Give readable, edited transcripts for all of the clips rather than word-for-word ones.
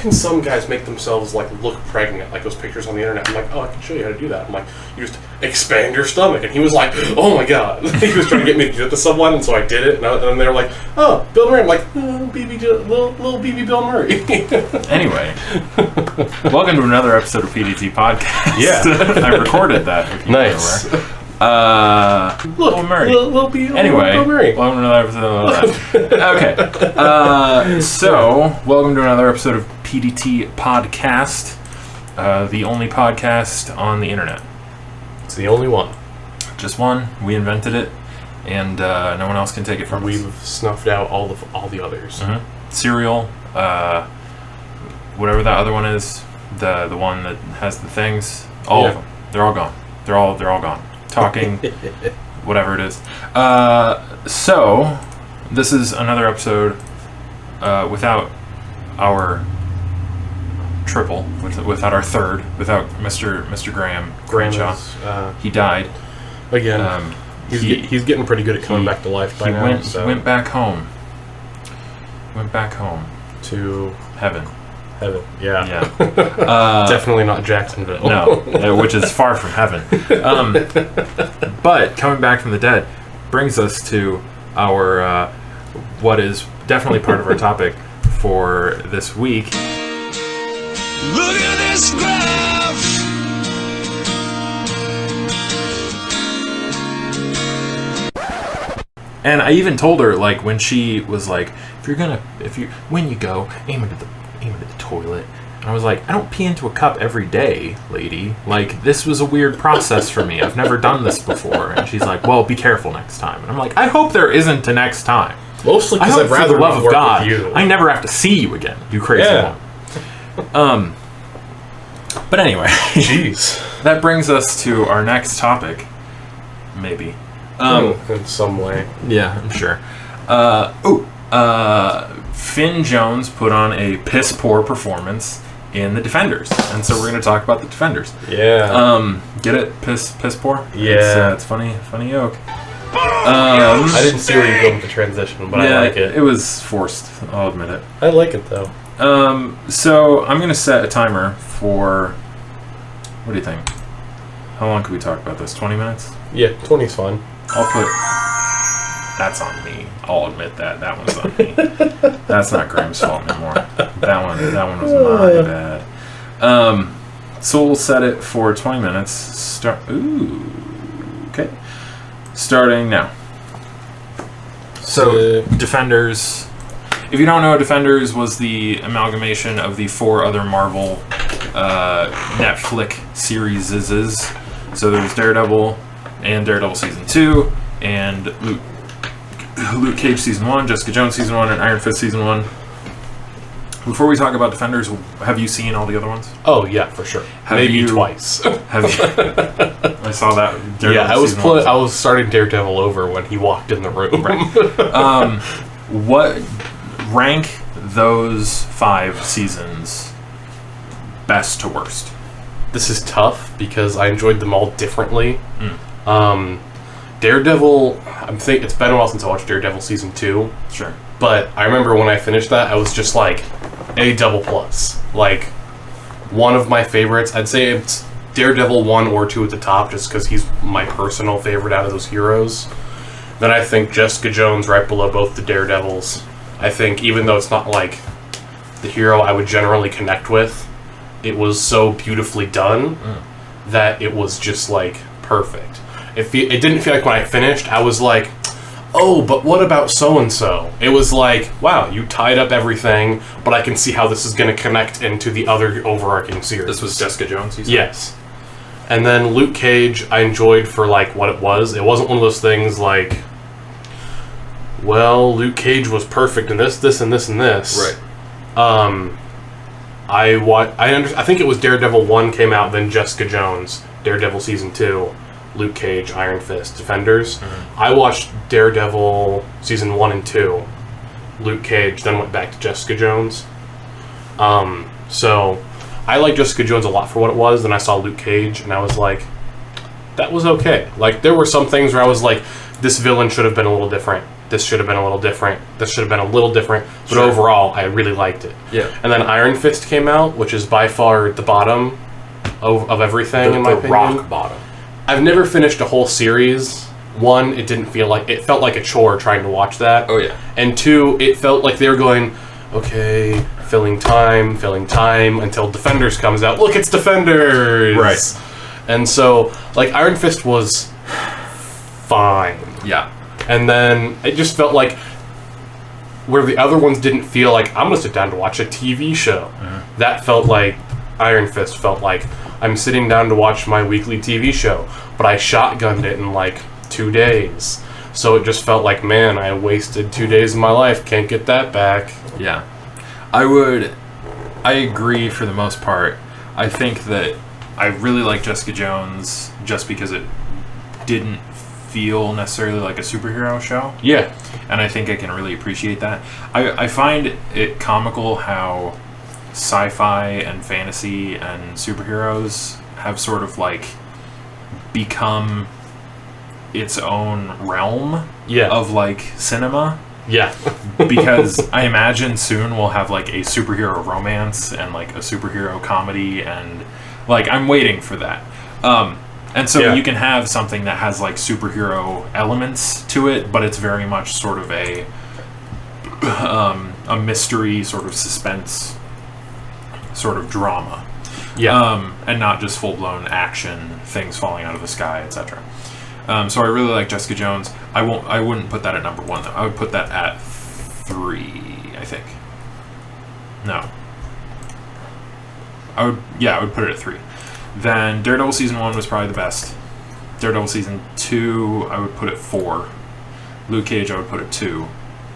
can some guys make themselves like look pregnant, like those pictures on the internet? I'm like, oh, I can show you how to do that. I'm like, you just expand your stomach. And he was like, oh my god. He was trying to get me to do it to someone, and so I did it. And then they were like, oh, Bill Murray. I'm like, little BB Bill Murray. Anyway, welcome to another episode of PDT Podcast. Yeah. I recorded that. If you nice. Bill Murray. Anyway, Bill Murray. Welcome to another episode of Okay. So, welcome to another episode of PDT Podcast, the only podcast on the internet. It's the only one. Just one. We invented it, and no one else can take it from us. We've snuffed out all the others. Mm-hmm. Serial, whatever that other one is, the one that has the things, all of them. They're all gone. They're all gone. Talking, whatever it is. So, this is another episode without our triple, without our third, without Mr. Graham Crenshaw. He died. Again, he's getting pretty good at coming back to life by now. He went back home. Went back home. To heaven. Yeah. Definitely not Jacksonville. No, which is far from heaven. But coming back from the dead brings us to our what is definitely part of our topic for this week. Look at this graph. And I even told her, like, when she was like, when you go, aim into the toilet. And I was like, I don't pee into a cup every day, lady. Like, this was a weird process for me. I've never done this before. And she's like, well, be careful next time. And I'm like, I hope there isn't a next time. Mostly because I'd rather love of work God, with you. I never have to see you again, you crazy one. But anyway. Jeez. That brings us to our next topic. Maybe. In some way. Yeah, I'm sure. Finn Jones put on a piss-poor performance in The Defenders. And so we're going to talk about The Defenders. Yeah. Get it? Piss-poor? Yeah. It's funny yoke. I didn't see where you go with the transition, but I like it. It was forced, I'll admit it. I like it, though. So I'm going to set a timer for... What do you think? How long could we talk about this? 20 minutes? Yeah, 20's fine. I'll put... That's on me. I'll admit that. That one's on me. That's not Graham's fault anymore. That one was my bad. So we'll set it for 20 minutes. Okay. Starting now. So, Defenders. If you don't know, Defenders was the amalgamation of the 4 other Marvel Netflix series. So there was Daredevil and Daredevil Season 2 and Luke Cage Season 1, Jessica Jones Season 1, and Iron Fist Season 1. Before we talk about Defenders, have you seen all the other ones? Oh, yeah, for sure. Maybe twice. Have you? I saw that. Daredevil I was starting Daredevil over when he walked in the room. Right. What rank those 5 seasons best to worst? This is tough because I enjoyed them all differently. Daredevil, it's been a while since I watched Daredevil Season 2. Sure. But I remember when I finished that, I was just like, A++. Like, one of my favorites. I'd say it's Daredevil 1 or 2 at the top, just because he's my personal favorite out of those heroes. Then I think Jessica Jones right below both the Daredevils. I think even though it's not like the hero I would generally connect with, it was so beautifully done that it was just like perfect. It didn't feel like when I finished, I was like, oh, but what about so-and-so? It was like, wow, you tied up everything, but I can see how this is going to connect into the other overarching series. This was Jessica Jones, you said? Yes. And then Luke Cage, I enjoyed for like what it was. It wasn't one of those things like, well, Luke Cage was perfect in this, and this, and this. Right. I think it was Daredevil 1 came out, then Jessica Jones, Daredevil Season 2, Luke Cage, Iron Fist, Defenders. Mm-hmm. I watched Daredevil Season 1 and 2, Luke Cage, then went back to Jessica Jones. So I like Jessica Jones a lot for what it was, then I saw Luke Cage, and I was like, that was okay. Like, there were some things where I was like, this villain should have been a little different. this should have been a little different. This should have been a little different. But Sure. overall, I really liked it. Yeah. And then Iron Fist came out, which is by far the bottom of everything, in my opinion. rock bottom. I've never finished a whole series. One, it didn't feel like... It felt like a chore trying to watch that. Oh, yeah. And two, it felt like they were going, okay, filling time, until Defenders comes out. Look, it's Defenders! Right. And so, like, Iron Fist was fine. Yeah. And then it just felt like where the other ones didn't feel like, I'm going to sit down to watch a TV show. That felt like Iron Fist felt like I'm sitting down to watch my weekly TV show, but I shotgunned it in like 2 days. So it just felt like, man, I wasted 2 days of my life. Can't get that back. Yeah. I agree for the most part. I think that I really like Jessica Jones just because it didn't feel necessarily like a superhero show. Yeah. And I think I can really appreciate that. I find it comical how sci-fi and fantasy and superheroes have sort of like become its own realm Yeah. of like cinema. Yeah. Because I imagine soon we'll have like a superhero romance and like a superhero comedy, and like I'm waiting for that. And so Yeah. you can have something that has like superhero elements to it, but it's very much sort of a mystery, sort of suspense, sort of drama. Yeah. And not just full-blown action, things falling out of the sky, etc. So I really like Jessica Jones. I wouldn't put that at number 1 though. I would put that at 3, I think. No. I would put it at 3. Then Daredevil season 1 was probably the best. Daredevil season 2, I would put at 4. Luke Cage, I would put at 2.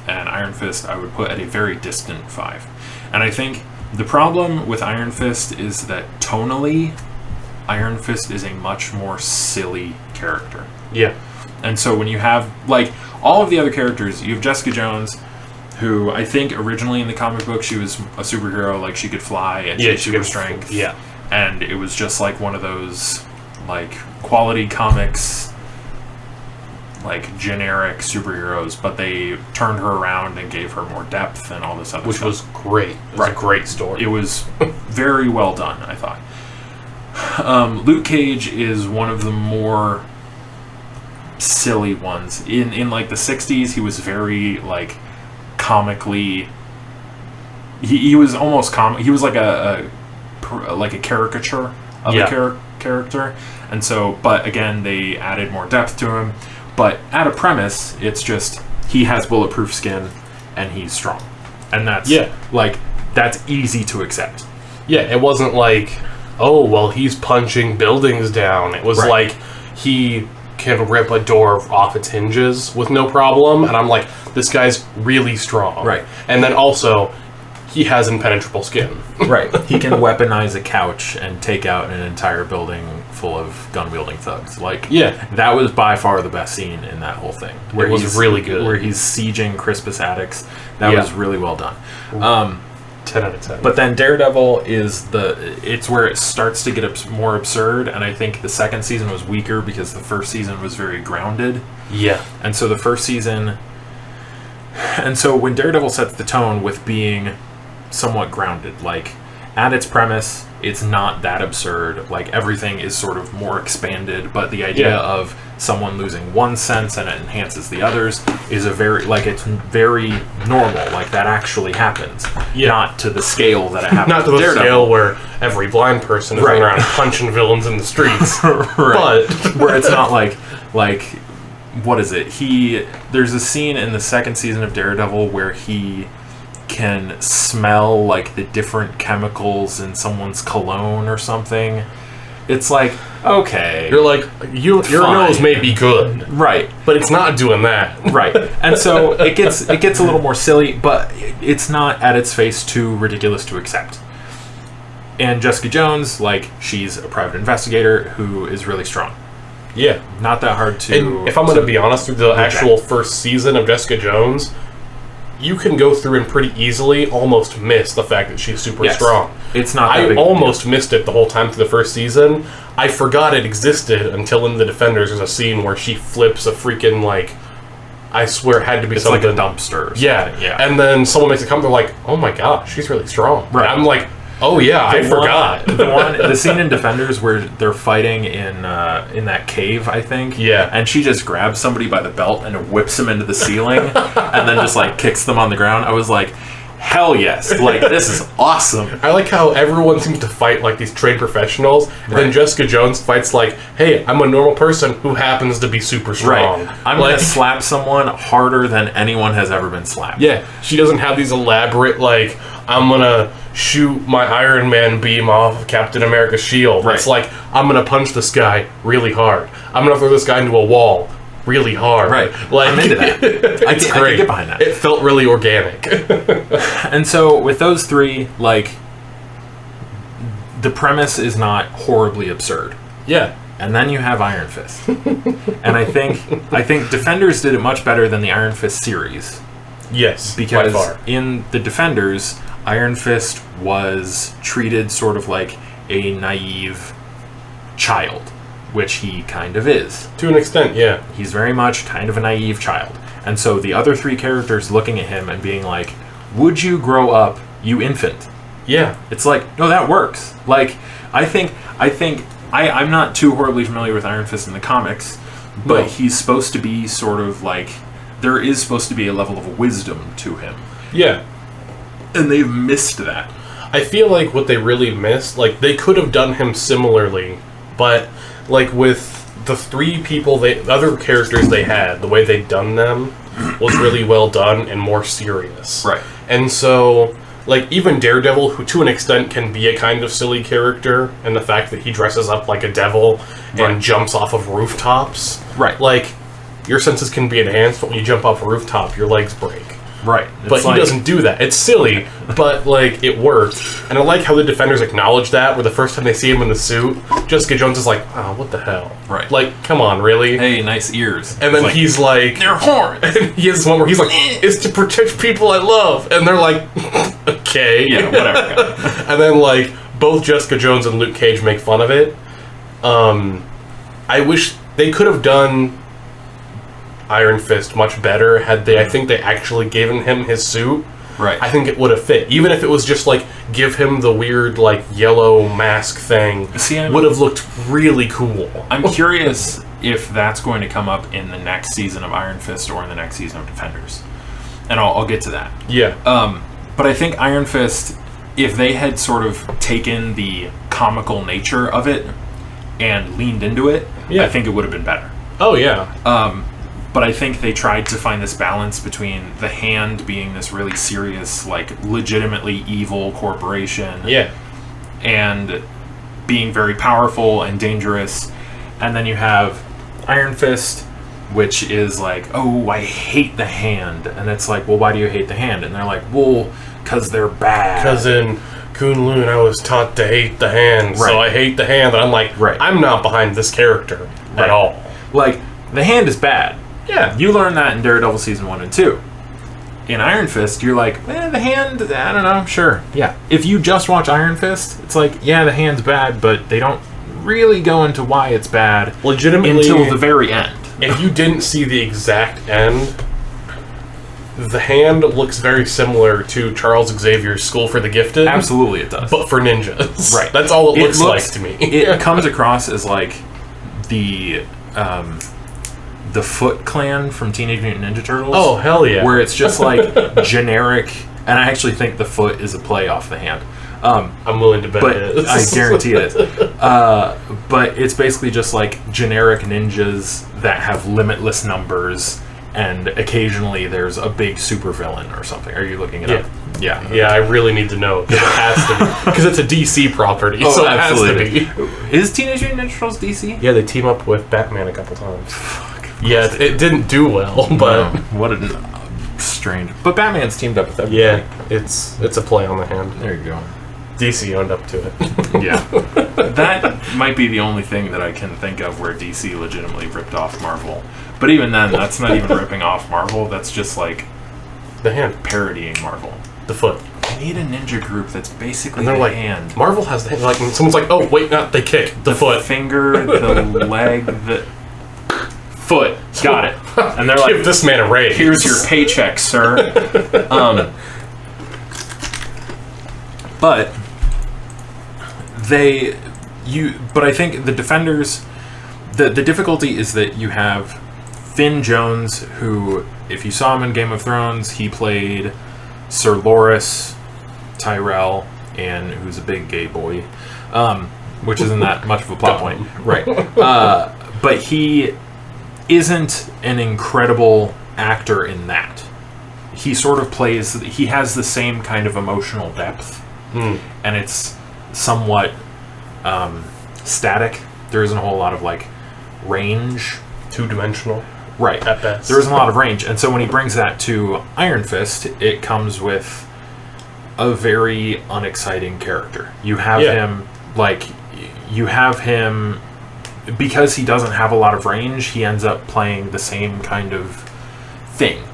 And Iron Fist, I would put at a very distant 5. And I think the problem with Iron Fist is that tonally, Iron Fist is a much more silly character. Yeah. And so when you have, like, all of the other characters, you have Jessica Jones, who I think originally in the comic book she was a superhero, like she could fly and she had super strength. Yeah. And it was just like one of those, like, quality comics, like, generic superheroes, but they turned her around and gave her more depth and all this other Which stuff. was great. It was a great story. It was very well done, I thought. Luke Cage is one of the more silly ones. In like the 60s, he was very like comically. He was almost he was like a caricature of a character, and so. But again, they added more depth to him. But at a premise, it's just he has bulletproof skin and he's strong, and that's like that's easy to accept. Yeah, it wasn't like, oh, well, he's punching buildings down. It was like he can rip a door off its hinges with no problem. And I'm like, this guy's really strong. Right. And then also, he has impenetrable skin. Right. He can weaponize a couch and take out an entire building full of gun-wielding thugs. Like, that was by far the best scene in that whole thing. Where it was really good. Where he's sieging Crispus Attucks. That was really well done. 10 out of 10. But then Daredevil is it's where it starts to get more absurd, and I think the second season was weaker because the first season was very grounded. Yeah. And so the first season... And so when Daredevil sets the tone with being somewhat grounded, like, at its premise, it's not that absurd. Like, everything is sort of more expanded, but the idea of someone losing one sense and it enhances the others is it's very normal. Like, that actually happens. Not to the scale that it happens. Not to the scale where every blind person is running around punching villains in the streets. But where it's not like what is it? There's a scene in the second season of Daredevil where he can smell like the different chemicals in someone's cologne or something. It's like, okay, you're like, your nose may be good, right, but it's not doing that, right. And so it gets a little more silly, but it's not at its face too ridiculous to accept. And Jessica Jones, like, she's a private investigator who is really strong. Yeah, not that hard to. And if I'm going to be honest, through the actual first season of Jessica Jones, you can go through and pretty easily almost miss the fact that she's super strong. It's not that I big almost missed it the whole time through the first season. I forgot it existed until in The Defenders there's a scene where she flips a freaking, like, I swear it had to be It's something. like a dumpster. Or Yeah. yeah. And then someone makes a comment, they're like, oh my gosh, she's really strong. Right. And I'm like, oh yeah, I forgot. The scene in Defenders where they're fighting in that cave, I think. Yeah. And she just grabs somebody by the belt and whips them into the ceiling, and then just like kicks them on the ground. I was like, hell yes! Like, this is awesome. I like how everyone seems to fight like these trained professionals, and then Right. Jessica Jones fights like, hey, I'm a normal person who happens to be super strong. Right. I'm like, gonna slap someone harder than anyone has ever been slapped. yeah, she doesn't have these elaborate, like, I'm gonna shoot my Iron Man beam off of Captain America's shield. Right. It's like, I'm gonna punch this guy really hard. I'm gonna throw this guy into a wall really hard. Right. Like, I'm into that. It's I can great. get behind that. It felt really organic. And so with those three, like, the premise is not horribly absurd. Yeah. And then you have Iron Fist. And I think Defenders did it much better than the Iron Fist series. Yes. Because by far. in the Defenders, Iron Fist was treated sort of like a naive child, which he kind of is. To an extent, yeah. He's very much kind of a naive child. And so the other three characters looking at him and being like, would you grow up, you infant? Yeah. It's like, no, that works. Like, I'm not too horribly familiar with Iron Fist in the comics, but No. he's supposed to be sort of like, there is supposed to be a level of wisdom to him. Yeah. And they've missed that. I feel like what they really missed, like, they could have done him similarly, but, like, with the three people, the other characters they had, the way they'd done them was really well done and more serious. Right. And so, like, even Daredevil, who to an extent can be a kind of silly character, and the fact that he dresses up like a devil and Right. jumps off of rooftops. Right. Like, your senses can be enhanced, but when you jump off a rooftop, your legs break. Right. But It's he like- doesn't do that. It's silly, but, like, it worked. And I like how the Defenders acknowledge that, where the first time they see him in the suit, Jessica Jones is like, oh, what the hell? Right. Like, come on, really? Hey, nice ears. And then It's like, he's like... they're horns. And he has one where he's like, it's to protect people I love. And they're like, okay. Yeah, whatever. And then, like, both Jessica Jones and Luke Cage make fun of it. I wish they could have done Iron Fist much better had they, I think they actually given him his suit. Right. I think it would have fit. Even if it was just, like, give him the weird, like, yellow mask thing. See, would have looked really cool. I'm curious if that's going to come up in the next season of Iron Fist or in the next season of Defenders. And I'll get to that. Yeah. But I think Iron Fist, if they had sort of taken the comical nature of it and leaned into it, Yeah. I think it would have been better. Oh, yeah. But I think they tried to find this balance between the Hand being this really serious, like, legitimately evil corporation, Yeah. and being very powerful and dangerous. And then you have Iron Fist, which is like, oh, I hate the Hand. And it's like, well, why do you hate the Hand? And they're like, well, because they're bad. Because in Kunlun, I was taught to hate the Hand, so Right. I hate the Hand. And I'm like, Right. I'm not behind this character Right. at all. Like, the Hand is bad. Yeah. You learn that in Daredevil Season 1 and 2. In Iron Fist, you're like, the Hand, I don't know, sure. Yeah. If you just watch Iron Fist, it's like, yeah, the Hand's bad, but they don't really go into why it's bad Legitimately, until the very end. if you didn't see the exact end, the Hand looks very similar to Charles Xavier's School for the Gifted. Absolutely it does. But for ninjas. Right. That's all it looks like to me. It comes across as like the Foot Clan from Teenage Mutant Ninja Turtles. Oh, hell yeah. Where it's just like generic, and I actually think the foot is a play off the Hand. I'm willing to bet But it is. I guarantee it is. But it's basically just like generic ninjas that have limitless numbers, and occasionally there's a big supervillain or something. Are you looking it up? Yeah. Yeah, I really need to know, because it has to be. Because it's a DC property, so it has to be. Is Teenage Mutant Ninja Turtles DC? Yeah, they team up with Batman a couple times. Yeah, it didn't do well, but... Wow, what a strange... But Batman's teamed up with everybody. Yeah, it's a play on the Hand. There you go. DC owned up to it. Yeah. That might be the only thing that I can think of where DC legitimately ripped off Marvel. But even then, that's not even ripping off Marvel. That's just like The Hand. parodying Marvel. The foot. I need a ninja group that's basically And they're the like, Hand. Marvel has the Hand. Like, and someone's like, oh, wait, not, they kick. The foot. Finger, the leg, the... foot. Got it. And they're like, Give this man a raise. here's your paycheck, sir. But I think the Defenders, the difficulty is that you have Finn Jones, who, if you saw him in Game of Thrones, he played Sir Loras Tyrell, and who's a big gay boy, which isn't that much of a plot point, right? But he isn't an incredible actor in that. He sort of plays. He has the same kind of emotional depth, and it's somewhat static. There isn't a whole lot of like range. Two-dimensional. Right. At best. There isn't a lot of range. And so when he brings that to Iron Fist, it comes with a very unexciting character. You have him, because he doesn't have a lot of range, he ends up playing the same kind of thing.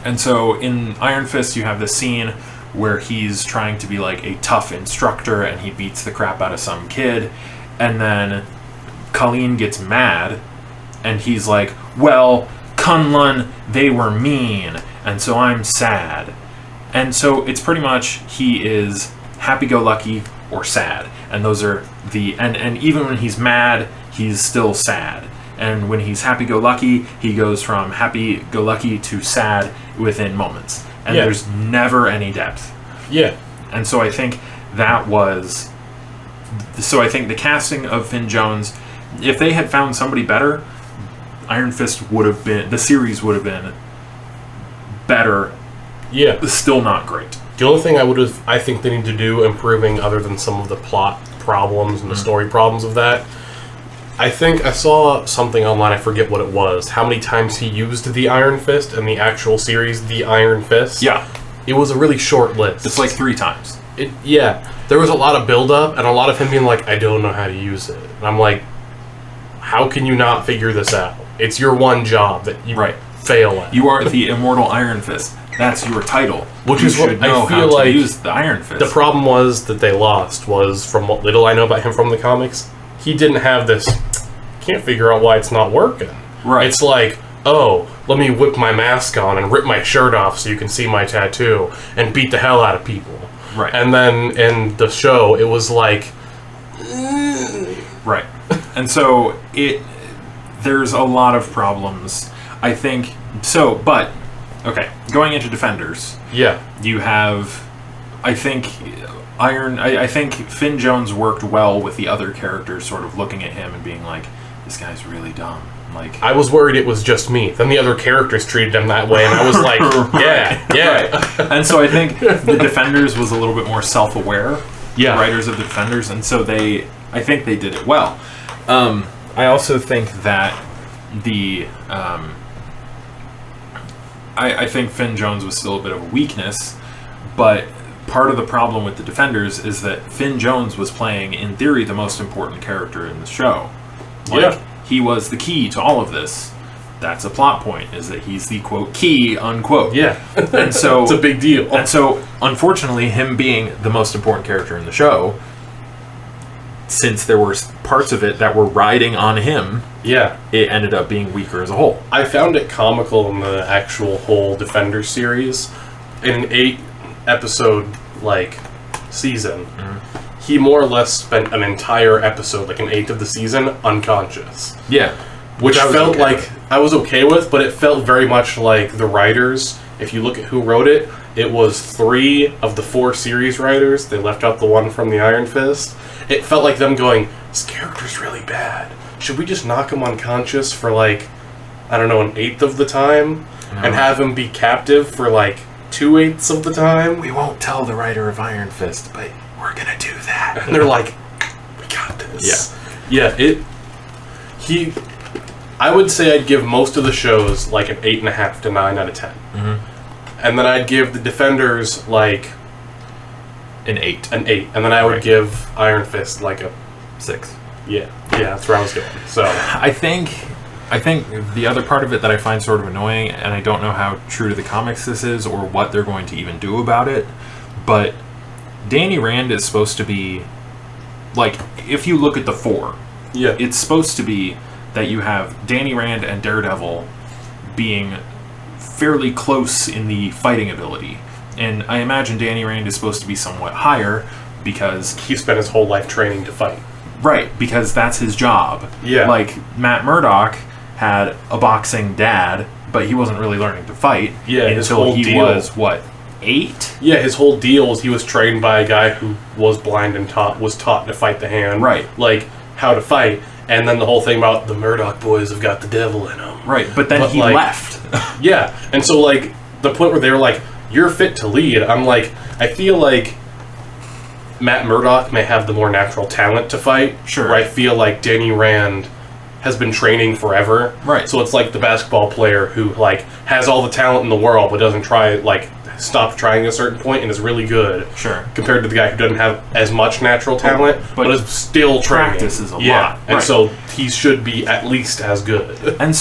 And so in Iron Fist, you have this scene where he's trying to be like a tough instructor and he beats the crap out of some kid. And then Colleen gets mad and he's like, well, Kunlun, they were mean, and so I'm sad. And so it's pretty much he is happy-go-lucky or sad. And those are and even when he's mad, he's still sad. And when he's happy-go-lucky, he goes from happy-go-lucky to sad within moments. And there's never any depth. Yeah. And so I think the casting of Finn Jones, if they had found somebody better, Iron Fist the series would have been better. Yeah. Still not great. The only thing I think they need to do, improving other than some of the plot problems and the story problems of that, I think I saw something online, I forget what it was, how many times he used the Iron Fist in the actual series, the Iron Fist. Yeah. It was a really short list. It's like 3 times. There was a lot of build-up and a lot of him being like, I don't know how to use it. And I'm like, how can you not figure this out? It's your one job that you fail at. You are the immortal Iron Fist. That's your title. Which you is what should know I feel how like to use the Iron Fist. The problem was that they lost was, from what little I know about him from the comics, he didn't have this, can't figure out why it's not working. Right. It's like, oh, let me whip my mask on and rip my shirt off so you can see my tattoo and beat the hell out of people. Right. And then in the show, it was like... Right. And so there's a lot of problems, I think. But okay, going into Defenders. Yeah. You have, I think Finn Jones worked well with the other characters sort of looking at him and being like, this guy's really dumb. Like, I was worried it was just me. Then the other characters treated him that way, and I was like, yeah. Right. And so I think the Defenders was a little bit more self-aware. Yeah. The writers of the Defenders, and so I think they did it well. I also think that I think Finn Jones was still a bit of a weakness, but part of the problem with the Defenders is that Finn Jones was playing, in theory, the most important character in the show. He was the key to all of this. That's a plot point, is that he's the, quote, key, unquote. Yeah. And so... It's a big deal. And so, unfortunately, him being the most important character in the show, since there were parts of it that were riding on him, it ended up being weaker as a whole. I found it comical in the actual whole Defender series. In an 8-episode, season, he more or less spent an entire episode, like an 8th of the season, unconscious. Yeah. Which I felt like I was okay with, but it felt very much like the writers, if you look at who wrote it, it was 3 of the 4 series writers. They left out the one from the Iron Fist. It felt like them going, this character's really bad. Should we just knock him unconscious for, an 1/8 of the time? And have him be captive for, 2/8 of the time? We won't tell the writer of Iron Fist, but we're gonna do that. And they're like, we got this. Yeah. I would say I'd give most of the shows, an 8.5 to 9 out of 10. Mm-hmm. And then I'd give the Defenders, an 8. An 8. And then I would give Iron Fist, a 6. Yeah, that's where I was going. So I think the other part of it that I find sort of annoying, and I don't know how true to the comics this is or what they're going to even do about it, but Danny Rand is supposed to be, if you look at the 4, it's supposed to be that you have Danny Rand and Daredevil being fairly close in the fighting ability. And I imagine Danny Rand is supposed to be somewhat higher because... He spent his whole life training to fight. Right, because that's his job. Yeah. Like, Matt Murdock had a boxing dad, but he wasn't really learning to fight until he was, what, 8? Yeah, his whole deal was he was trained by a guy who was blind and was taught to fight the hand. Right. Like, how to fight. And then the whole thing about the Murdoch boys have got the devil in them. Right, but then he left. Yeah, and so, like, the point where they were like, you're fit to lead, I'm like, I feel like Matt Murdock may have the more natural talent to fight. Sure. Where I feel like Danny Rand has been training forever. Right. So it's like the basketball player who, like, has all the talent in the world but doesn't try, like, stop trying at a certain point and is really good. Sure. Compared to the guy who doesn't have as much natural talent but is still training. Practices a lot. And right. so he should be at least as good. And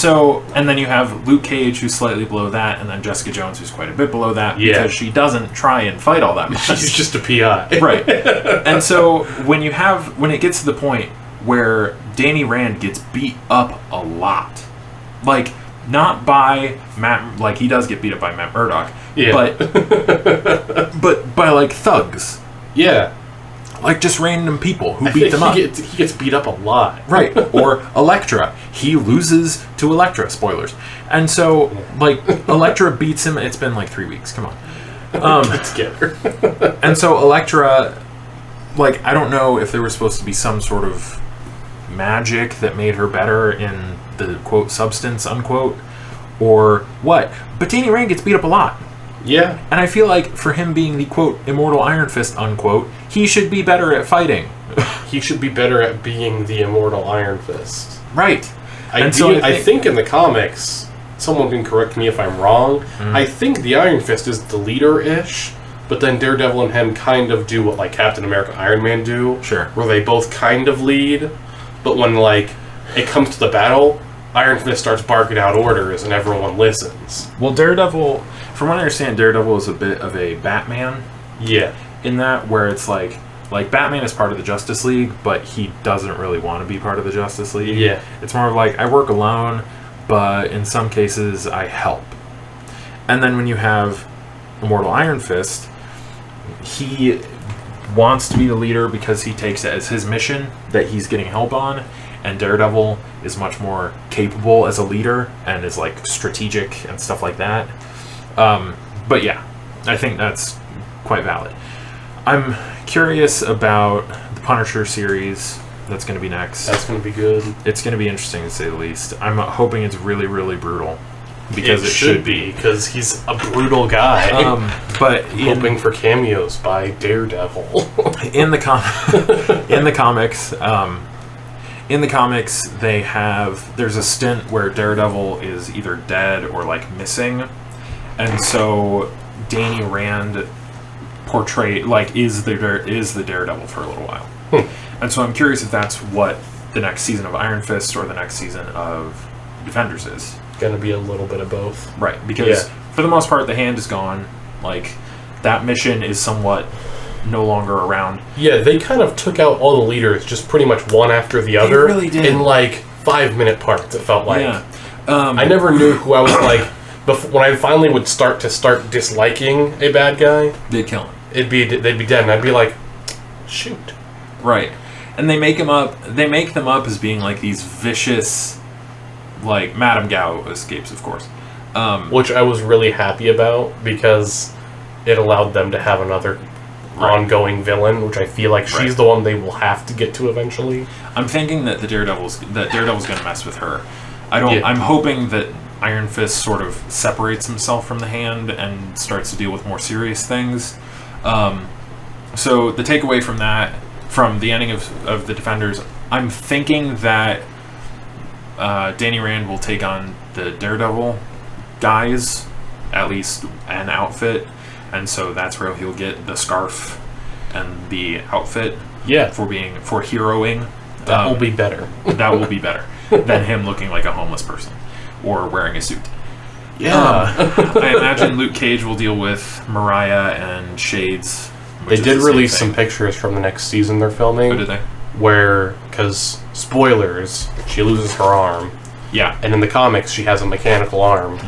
then you have Luke Cage, who's slightly below that, and then Jessica Jones, who's quite a bit below that, because she doesn't try and fight all that much. She's just a PI. Right. And so when it gets to the point where Danny Rand gets beat up a lot, like, not by Matt, like, he does get beat up by Matt Murdock, but by, like, thugs. Yeah. Like, just random people who beat them up. He gets beat up a lot. Right. Or Elektra. He loses to Elektra. Spoilers. And so, like, Elektra beats him. It's been, like, 3 weeks. Come on. Let's get her. And so Elektra, like, I don't know if there was supposed to be some sort of magic that made her better in the, quote, substance, unquote, or what. But Danny Rand gets beat up a lot. Yeah. And I feel like for him being the, quote, immortal Iron Fist, unquote, he should be better at fighting. He should be better at being the immortal Iron Fist. Right. I think in the comics, someone can correct me if I'm wrong, I think the Iron Fist is the leader-ish, but then Daredevil and him kind of do what, like, Captain America Iron Man do. Sure. Where they both kind of lead, but when, like, it comes to the battle, Iron Fist starts barking out orders and everyone listens. Well, Daredevil, from what I understand, Daredevil is a bit of a Batman. Yeah. In that, where it's like Batman is part of the Justice League, but he doesn't really want to be part of the Justice League. Yeah. It's more of like, I work alone, but in some cases I help. And then when you have Immortal Iron Fist, he wants to be the leader because he takes it as his mission that he's getting help on, and Daredevil is much more capable as a leader and is, like, strategic and stuff like that. But yeah, I think that's quite valid. I'm curious about the Punisher series that's going to be next. That's going to be good. It's going to be interesting, to say the least. I'm hoping it's really, really brutal. Because it should be. Because he's a brutal guy. But hoping for cameos by Daredevil. in the comics, there's a stint where Daredevil is either dead or, like, missing, and so Danny Rand is the Daredevil for a little while. And so I'm curious if that's what the next season of Iron Fist or the next season of Defenders is. Going to be a little bit of both. Right, because for the most part, the Hand is gone. Like, that mission is somewhat no longer around. Yeah, they kind of took out all the leaders, just pretty much one after the other. They really did. In, like, 5-minute parts, it felt like. Yeah. I never knew who I was, like, when I finally would start disliking a bad guy, They'd kill him. they'd be dead, and I'd be like, shoot. Right. And they make them up as being, like, these vicious, like, Madame Gao escapes, of course. Which I was really happy about, because it allowed them to have another ongoing villain, which I feel like she's the one they will have to get to eventually. I'm thinking that Daredevil's going to mess with her. I'm hoping that Iron Fist sort of separates himself from the Hand and starts to deal with more serious things. So the takeaway from that, from the ending of the Defenders, I'm thinking that Danny Rand will take on the Daredevil guys, at least an outfit, and so that's where he'll get the scarf and the outfit. Yeah, for heroing. That will be better. That will be better than him looking like a homeless person or wearing a suit. Yeah. I imagine Luke Cage will deal with Mariah and Shades. They did release some pictures from the next season they're filming. Oh, did they? where, because spoilers, she loses her arm, Yeah. and in the comics she has a mechanical arm.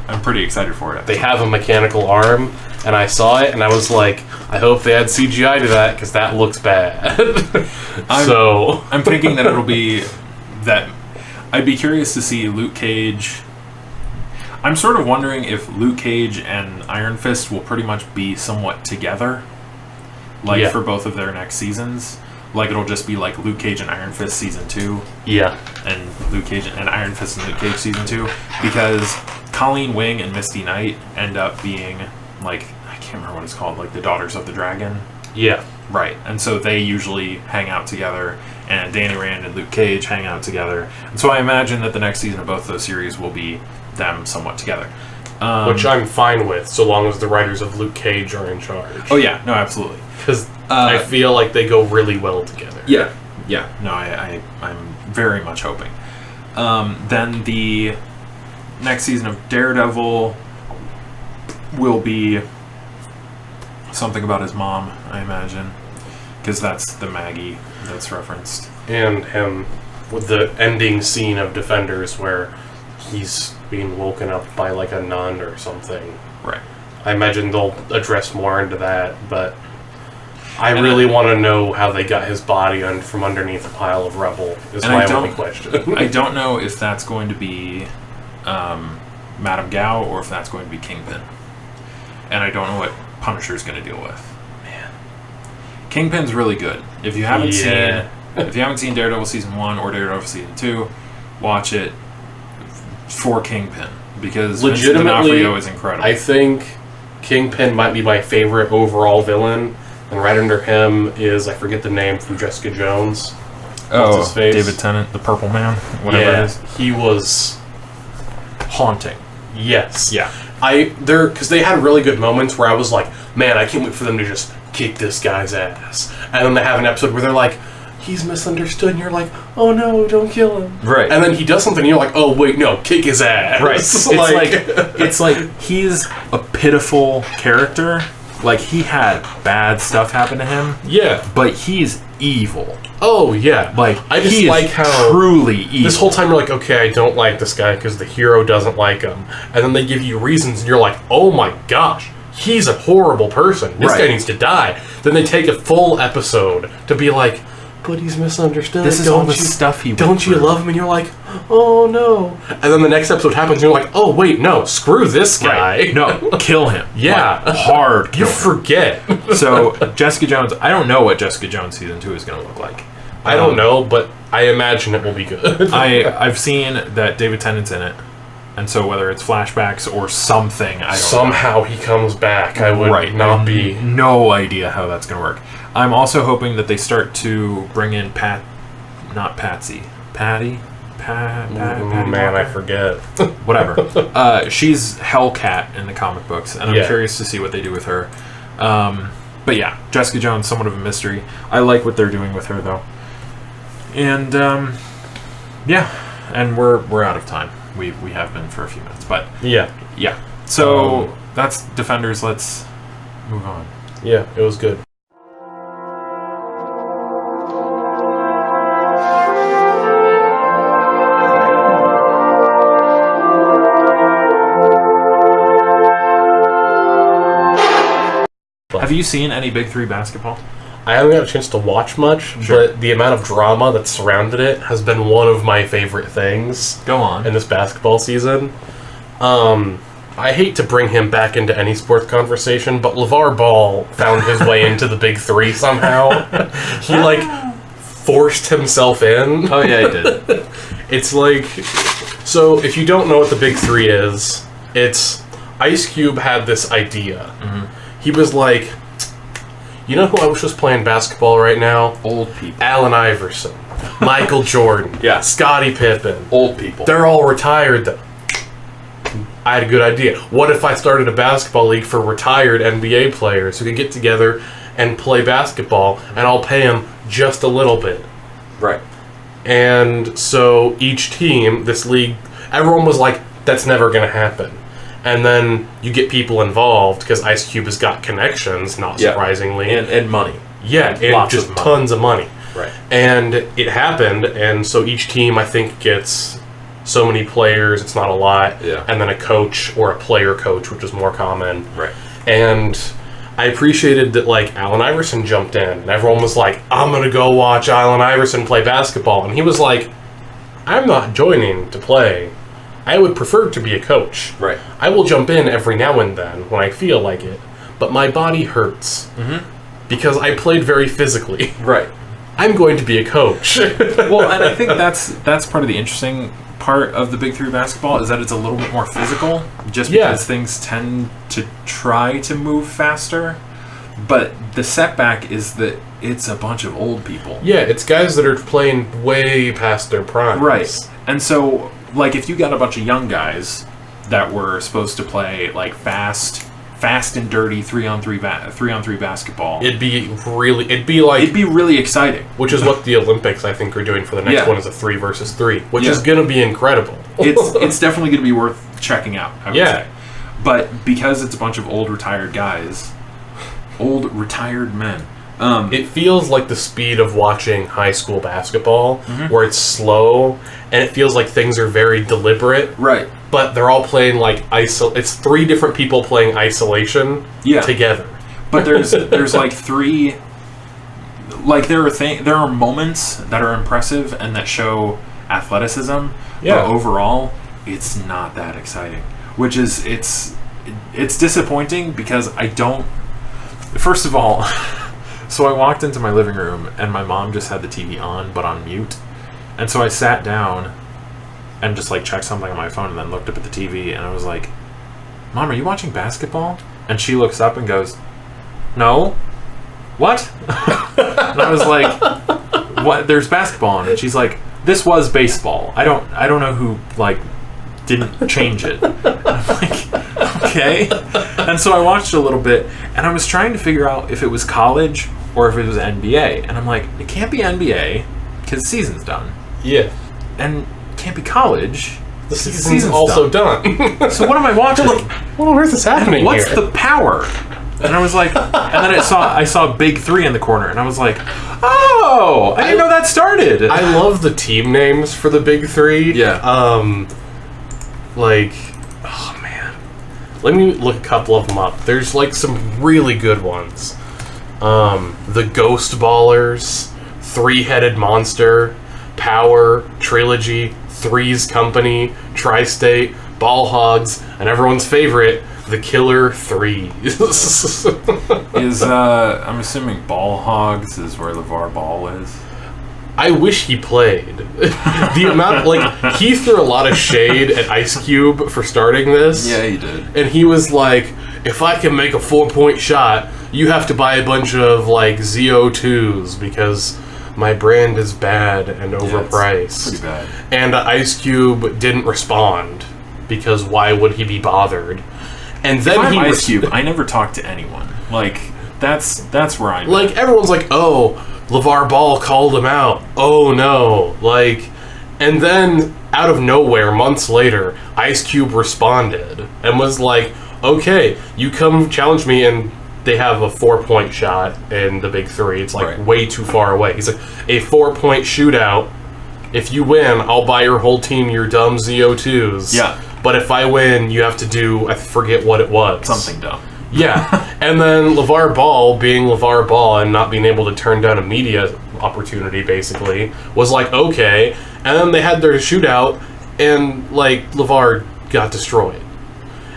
I'm pretty excited for it. They have a mechanical arm, and I saw it, and I was like, I hope they add CGI to that, because that looks bad. I'm thinking that it'll be that. I'd be curious to see Luke Cage. I'm sort of wondering if Luke Cage and Iron Fist will pretty much be somewhat together, like Yeah. for both of their next seasons. Like it'll just be like Luke Cage and Iron Fist season 2, Yeah. and Luke Cage and Iron Fist and Luke Cage season 2, because Colleen Wing and Misty Knight end up being like, I can't remember what it's called, like the Daughters of the Dragon. Yeah. Right, and so they usually hang out together, and Danny Rand and Luke Cage hang out together. And so I imagine that the next season of both those series will be them somewhat together. Which I'm fine with, so long as the writers of Luke Cage are in charge. Oh yeah, no, absolutely. Because I feel like they go really well together. Yeah, no, I'm very much hoping. Then the next season of Daredevil will be something about his mom, I imagine, because that's the Maggie that's referenced. And him with the ending scene of Defenders where he's being woken up by like a nun or something. Right. I imagine they'll address more into that, but I really want to know how they got his body from underneath a pile of rubble, is my only question. I don't know if that's going to be Madame Gao or if that's going to be Kingpin. And I don't know what Punisher's going to deal with. Man. Kingpin's really good. If you haven't seen Daredevil season 1 or Daredevil season 2, watch it for Kingpin, because Vincent D'Onofrio is incredible. I think Kingpin might be my favorite overall villain, and right under him is, I forget the name, from Jessica Jones. What's his face? David Tennant, the Purple Man, whatever it is. He was Haunting. yes. Yeah. Because they had really good moments where I was like, man, I can't wait for them to just kick this guy's ass. And then they have an episode where they're like, he's misunderstood, and you're like, oh no, don't kill him. Right. And then he does something, and you're like, oh wait, no, kick his ass. Right. It's like he's a pitiful character. Like, he had bad stuff happen to him. Yeah. But he's evil. Oh, yeah. Like, I just he is like how truly evil. this whole time you're like, okay, I don't like this guy because the hero doesn't like him. And then they give you reasons, and you're like, oh my gosh, he's a horrible person. This guy needs to die. Then they take a full episode to be like, but he's misunderstood. This is all the stuff he went Don't you through. love him? And you're like, oh no. And then the next episode happens, and you're like, oh wait, no, screw this guy. Right. No, kill him. Yeah. Like, hard kill You forget. him. So, Jessica Jones, I don't know what Jessica Jones season 2 is going to look like. I don't know, but I imagine it will be good. I've seen that David Tennant's in it. And so whether it's flashbacks or something, I don't know. Somehow he comes back. I would not be... No idea how that's going to work. I'm also hoping that they start to bring in Patty? Patty man, Walker? I forget. Whatever. She's Hellcat in the comic books, and I'm curious to see what they do with her. But yeah, Jessica Jones, somewhat of a mystery. I like what they're doing with her, though. And, and we're out of time. We have been for a few minutes, but... Yeah. So, that's Defenders. Let's move on. Yeah, it was good. Have you seen any Big Three basketball? I haven't got a chance to watch much, but the amount of drama that surrounded it has been one of my favorite things. Go on. In this basketball season. I hate to bring him back into any sports conversation, but LeVar Ball found his way into the Big Three somehow. He, forced himself in. Oh, yeah, he did. It's like... So, if you don't know what the Big Three is, it's... Ice Cube had this idea. Mm-hmm. He was like... You know who I wish was playing basketball right now? Old people. Allen Iverson. Michael Jordan. Yeah. Scottie Pippen. Old people. They're all retired, though. I had a good idea. What if I started a basketball league for retired NBA players who could get together and play basketball, and I'll pay them just a little bit? Right. And so each team, this league, everyone was like, that's never going to happen. And then you get people involved, because Ice Cube has got connections, not surprisingly. And money. Yeah, and Lots just of money. tons of money. Right. And it happened, and so each team, I think, gets so many players, it's not a lot, Yeah. and then a coach or a player coach, which is more common. Right. And I appreciated that, like, Allen Iverson jumped in, and everyone was like, I'm going to go watch Allen Iverson play basketball. And he was like, I'm not joining to play. I would prefer to be a coach. Right. I will jump in every now and then when I feel like it, but my body hurts. Because I played very physically. Right. I'm going to be a coach. Well, and I think that's part of the interesting part of the Big Three basketball is that it's a little bit more physical, just because things tend to try to move faster. But the setback is that it's a bunch of old people. Yeah, it's guys that are playing way past their prime. Right. And so, like, if you got a bunch of young guys that were supposed to play, like, fast and dirty 3-on-3 basketball, It'd be really exciting. which is what the Olympics I think are doing for the next one is a 3 versus 3, which is gonna be incredible. It's definitely going to be worth checking out, I would say. But because it's a bunch of old retired men, It feels like the speed of watching high school basketball, where it's slow and it feels like things are very deliberate. right? But they're all playing like it's 3 different people playing isolation together. But there's like 3, like there are moments that are impressive and that show athleticism. Yeah. But overall, it's not that exciting. Which is it's disappointing because I don't. First of all, so I walked into my living room and my mom just had the TV on but on mute, and so I sat down and just like checked something on my phone and then looked up at the TV and I was like, Mom, are you watching basketball? And she looks up and goes, No. What? And I was like, what? There's basketball on it. She's like, this was baseball. I don't know who like didn't change it. And I'm like, okay. And so I watched a little bit and I was trying to figure out if it was college or if it was NBA. And I'm like, it can't be NBA because the season's done. Yeah. And it can't be college. The season's also done. So what am I watching? Like, what on earth is happening what's here? the power? And I was like, and then I saw Big Three in the corner, and I was like, oh, I didn't know that started. I love the team names for the Big Three. Yeah. Like, oh man, let me look a couple of them up. There's like some really good ones. The Ghost Ballers, Three-Headed Monster, Power, Trilogy, Three's Company, Tri-State, Ball Hogs, and everyone's favorite, the Killer Threes. Is I'm assuming Ball Hogs is where LeVar Ball is. I wish he played. The amount, like, he threw a lot of shade at Ice Cube for starting this. Yeah, he did. And he was like, if I can make a 4-point shot, you have to buy a bunch of, like, ZO2s because my brand is bad and overpriced. Pretty bad. And Ice Cube didn't respond because why would he be bothered? And then if I'm he Ice Cube, I never talk to anyone. Like, that's where I'm. Like, everyone's like, oh, LeVar Ball called him out. Oh no. Like, and then out of nowhere, months later, Ice Cube responded and was like, okay, you come challenge me, and they have a 4-point shot in the Big Three. It's like way too far away. He's like, a 4-point shootout. If you win, I'll buy your whole team your dumb ZO2s. Yeah. But if I win, you have to do, I forget what it was. Something dumb. Yeah. And then LeVar Ball, being LeVar Ball and not being able to turn down a media opportunity, basically, was like, okay. And then they had their shootout, and, like, LeVar got destroyed.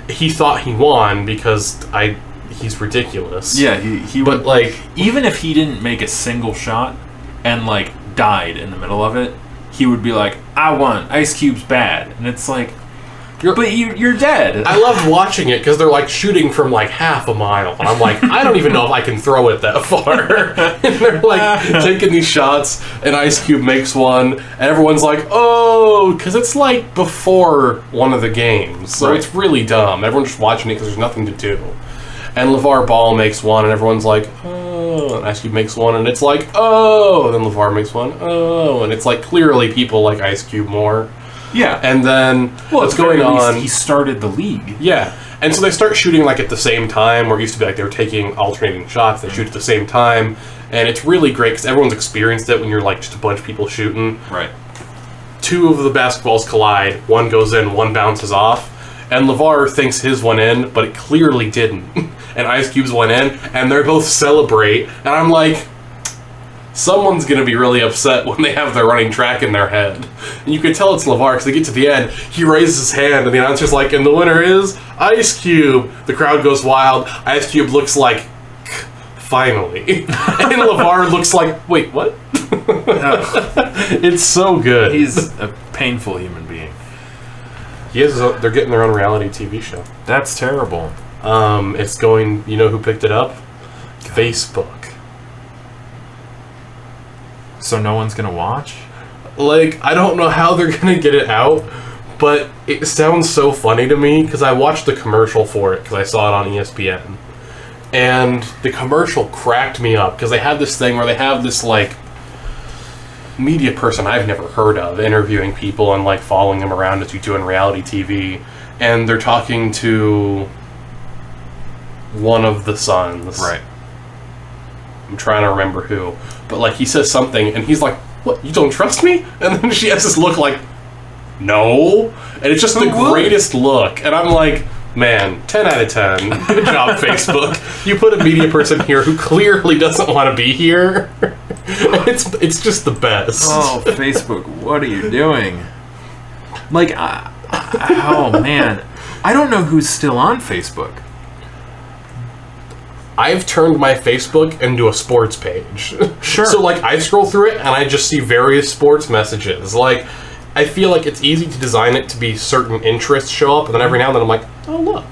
He thought he won because he's ridiculous. Yeah, he But, would, like, even if he didn't make a single shot and, like, died in the middle of it, he would be like, I won. Ice Cube's bad. And it's like, you're dead. I loved watching it because they're like shooting from like half a mile, and I'm like, I don't even know if I can throw it that far. And they're like taking these shots, and Ice Cube makes one, and everyone's like, oh, because it's like before one of the games, so it's really dumb. Everyone's just watching it because there's nothing to do. And LeVar Ball makes one, and everyone's like, oh, and Ice Cube makes one, and it's like, oh, and then LeVar makes one, oh, and it's like clearly people like Ice Cube more. Yeah. And then what's going on? He started the league. Yeah. And so they start shooting like at the same time, where it used to be like they were taking alternating shots. They shoot at the same time, and it's really great because everyone's experienced it when you're like just a bunch of people shooting. Right. Two of the basketballs collide. One goes in, one bounces off. And LeVar thinks his went in, but it clearly didn't. And Ice Cube's went in, and they're both celebrate. And I'm like, someone's going to be really upset when they have their running track in their head. And you can tell it's LeVar, because they get to the end, he raises his hand, and the announcer's like, and the winner is Ice Cube. The crowd goes wild. Ice Cube looks like, finally. And LeVar looks like, wait, what? It's so good. He's a painful human being. They're getting their own reality TV show. That's terrible. It's going, you know who picked it up? Facebook. So no one's gonna watch? Like, I don't know how they're gonna get it out, but it sounds so funny to me, because I watched the commercial for it, because I saw it on ESPN. And the commercial cracked me up, because they have this thing where they have this, like, media person I've never heard of interviewing people and like following them around as you do in reality TV, and they're talking to one of the sons. Right. I'm trying to remember who, but like he says something and he's like, "What? You don't trust me?" And then she has this look like, "No," and it's just the greatest look, and I'm like, man, 10 out of 10. Good job, Facebook. You put a media person here who clearly doesn't want to be here. It's just the best. Oh, Facebook, what are you doing? Like, oh man, I don't know who's still on Facebook. I've turned my Facebook into a sports page. Sure. So, like, I scroll through it and I just see various sports messages. Like, I feel like it's easy to design it to be certain interests show up, and then every now and then I'm like, oh, look,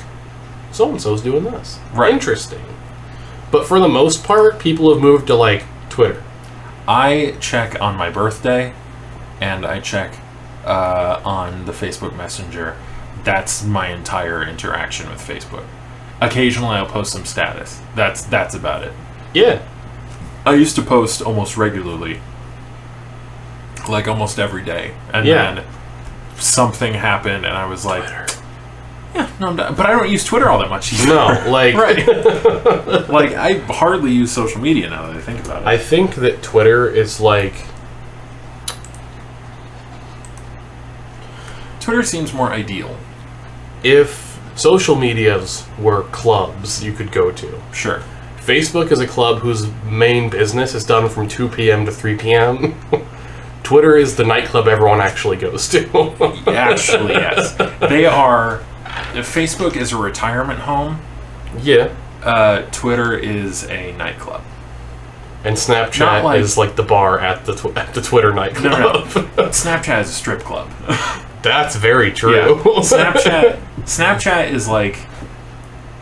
so-and-so's doing this. Right. Interesting. But for the most part, people have moved to, like, Twitter. I check on my birthday, and I check on the Facebook Messenger. That's my entire interaction with Facebook. Occasionally, I'll post some status. That's about it. Yeah. I used to post almost regularly, like almost every day, and then something happened, and I was like, "Yeah, no, I'm done." But I don't use Twitter all that much either. No, like... Right. Like, I hardly use social media now that I think about it. I think that Twitter is like... Twitter seems more ideal. If social medias were clubs you could go to. Sure. Facebook is a club whose main business is done from 2 p.m. to 3 p.m. Twitter is the nightclub everyone actually goes to. Actually, yes. They are... Facebook is a retirement home. Yeah. Twitter is a nightclub. And Snapchat is like the bar at the Twitter nightclub. No. Snapchat is a strip club. That's very true. Yeah. Snapchat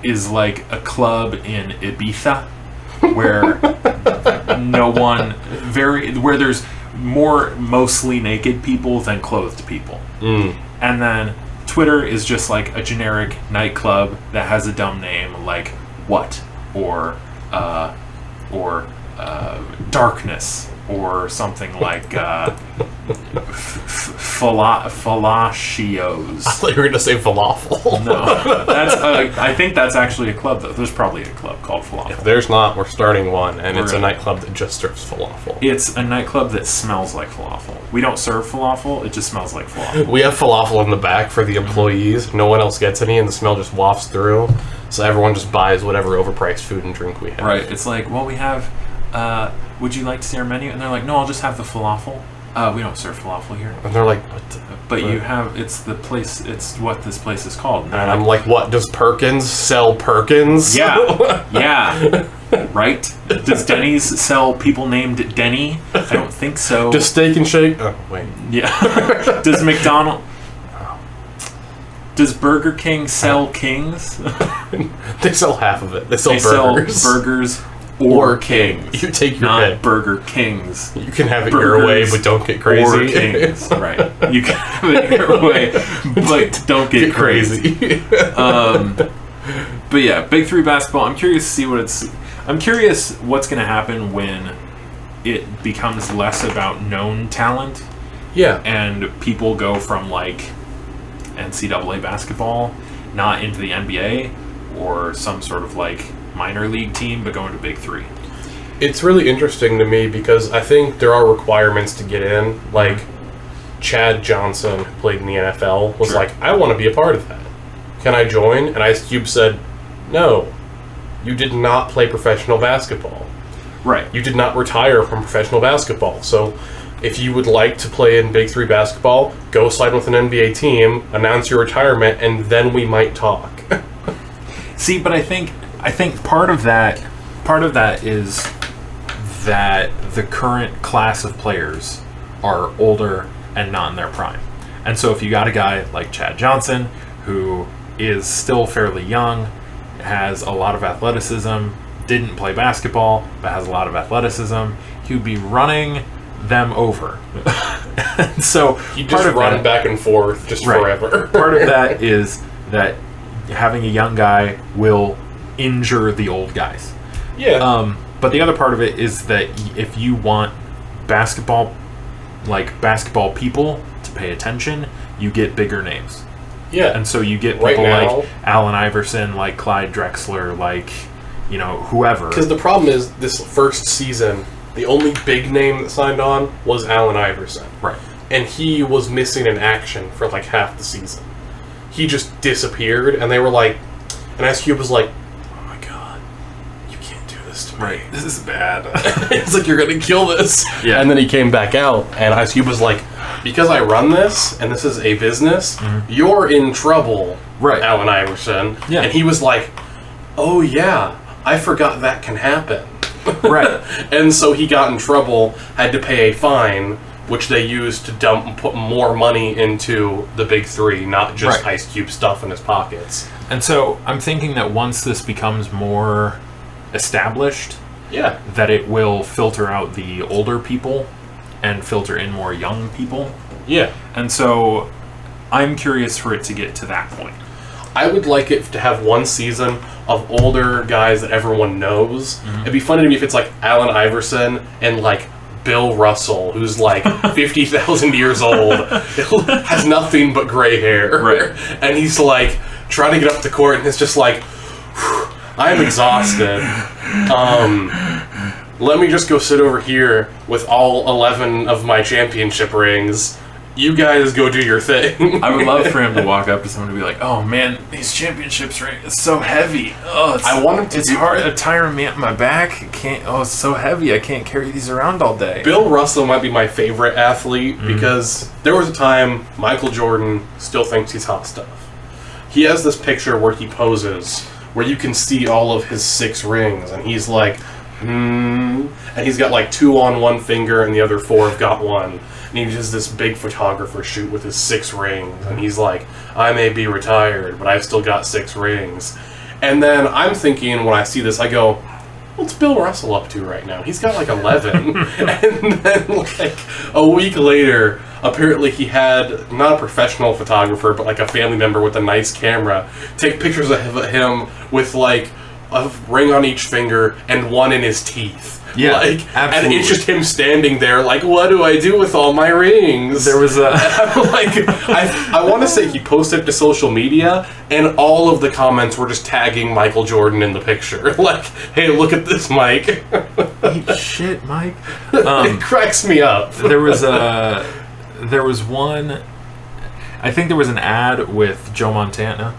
is like a club in Ibiza where where there's mostly naked people than clothed people. And then Twitter is just like a generic nightclub that has a dumb name like What or Darkness or something like Fallacios. I thought you were going to say falafel. No, I think that's actually a club though. There's probably a club called Falafel. If there's not, we're starting one, and it's a nightclub that just serves falafel. It's a nightclub that smells like falafel. We don't serve falafel, it just smells like falafel. We have falafel in the back for the employees. No one else gets any, and the smell just wafts through. So everyone just buys whatever overpriced food and drink we have. Right. It's like, well, we have, would you like to see our menu? And they're like, no, I'll just have the falafel. We don't serve falafel here. And they're like, what? But you have, it's what this place is called. And I'm like, what? Does Perkins sell Perkins? Yeah. Yeah. Right? Does Denny's sell people named Denny? I don't think so. Does Steak and Shake? Oh, wait. Yeah. Does McDonald's... Does Burger King sell Kings? They sell half of it. They sell burgers. Sell burgers or Kings. You take your not pick. Burger Kings. You can have it your way, but don't get crazy. Or Kings, right. You can have it your way, but don't get crazy. But yeah, Big 3 basketball. I'm curious to see I'm curious what's going to happen when it becomes less about known talent Yeah. And people go from like NCAA basketball, not into the NBA or some sort of like minor league team, but going to Big Three. It's really interesting to me because I think there are requirements to get in. Like, Chad Johnson, who played in the NFL, was Sure. like, I want to be a part of that. Can I join? And Ice Cube said, no. You did not play professional basketball. Right. You did not retire from professional basketball. So if you would like to play in Big Three basketball, go sign with an NBA team, announce your retirement, and then we might talk. See, but I think part of that is that the current class of players are older and not in their prime. And so if you got a guy like Chad Johnson, who is still fairly young, has a lot of athleticism, didn't play basketball, but has a lot of athleticism, he would be running them over. And so You just run back and forth just forever. Part of that is that having a young guy will injure the old guys. Yeah. But the other part of it is that if you want basketball people to pay attention, you get bigger names. Yeah. And so you get Right people now- like Allen Iverson, like Clyde Drexler, like, whoever. Because the problem is, this first season, the only big name that signed on was Allen Iverson. Right. And he was missing in action for like half the season. He just disappeared, and they were like, and Ice Cube was like, oh my god, you can't do this to me. Right. This is bad. It's like, you're gonna kill this. Yeah. And then he came back out, and Ice Cube was like, because I run this, and this is a business, you're in trouble, Right. Allen Iverson. Yeah. And he was like, oh yeah, I forgot that can happen. Right. And so he got in trouble, had to pay a fine, which they used to put more money into the Big Three, not just Right. Ice Cube stuff in his pockets. And so I'm thinking that once this becomes more established, Yeah. that it will filter out the older people and filter in more young people. Yeah. And so I'm curious for it to get to that point. I would like it to have one season of older guys that everyone knows. It'd be funny to me if it's like Allen Iverson and like Bill Russell, who's like 50,000 years old, has nothing but gray hair. Right. And he's like trying to get up the court and it's just like, I'm exhausted. Let me just go sit over here with all 11 of my championship rings. You guys go do your thing. I would love for him to walk up to someone and be like, "Oh man, these championships ring is so heavy. Oh, I want him to It's do hard it. to tire me up my back. I can't. Oh, it's so heavy. I can't carry these around all day." Bill Russell might be my favorite athlete because there was a time Michael Jordan still thinks he's hot stuff. He has this picture where he poses, where you can see all of his 6 rings, and he's like, and he's got like 2 on one finger, and the other 4 have got one. And he does this big photographer shoot with his 6 rings, and he's like, I may be retired, but I've still got 6 rings. And then I'm thinking, when I see this, I go, what's Bill Russell up to right now? He's got like 11. And then like a week later, apparently he had, not a professional photographer, but like a family member with a nice camera, take pictures of him with like a ring on each finger and one in his teeth. Yeah, like, absolutely. And it's just him standing there like, what do I do with all my rings? There was a I'm like, I want to say he posted to social media, and all of the comments were just tagging Michael Jordan in the picture. Like, hey, look at this, Mike. eat shit, Mike. It cracks me up. There was one. I think there was an ad with Joe Montana.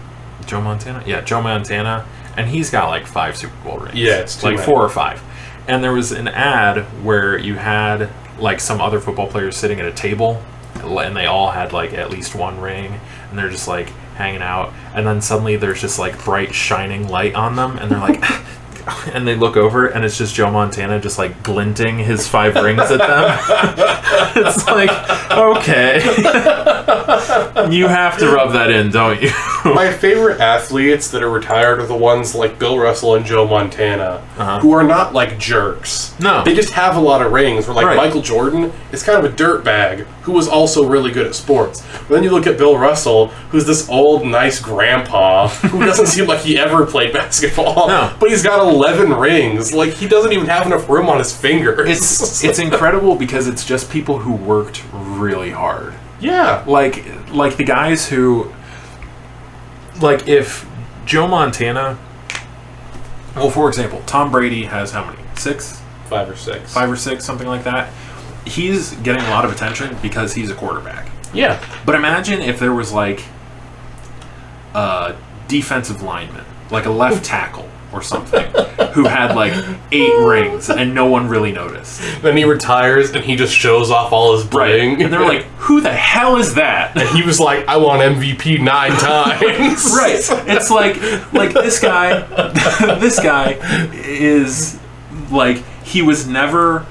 Joe Montana, yeah, Joe Montana, and he's got like 5 Super Bowl rings. Yeah, it's too like many. 4 or 5. And there was an ad where you had like some other football players sitting at a table, and they all had like at least 1 ring, and they're just like hanging out, and then suddenly there's just like bright shining light on them, and they're like and they look over and it's just Joe Montana just like glinting his 5 rings at them. It's like, okay. You have to rub that in, don't you? My favorite athletes that are retired are the ones like Bill Russell and Joe Montana, who are not like jerks. No. They just have a lot of rings. Where like Right. Michael Jordan is kind of a dirtbag who was also really good at sports. But then you look at Bill Russell, who's this old, nice grandpa who doesn't seem like he ever played basketball. No. But he's got a 11 rings. Like, he doesn't even have enough room on his fingers. It's incredible because it's just people who worked really hard. Yeah. Like the guys who, like, if Joe Montana, well, for example, Tom Brady has how many? 6? 5 or 6. 5 or 6, something like that. He's getting a lot of attention because he's a quarterback. Yeah. But imagine if there was, like, a defensive lineman, like a left tackle or something, who had, like, 8 rings and no one really noticed. Then he retires and he just shows off all his bling. And they're like, who the hell is that? And he was like, I want MVP 9 times. Right. It's like this guy is, like, he was never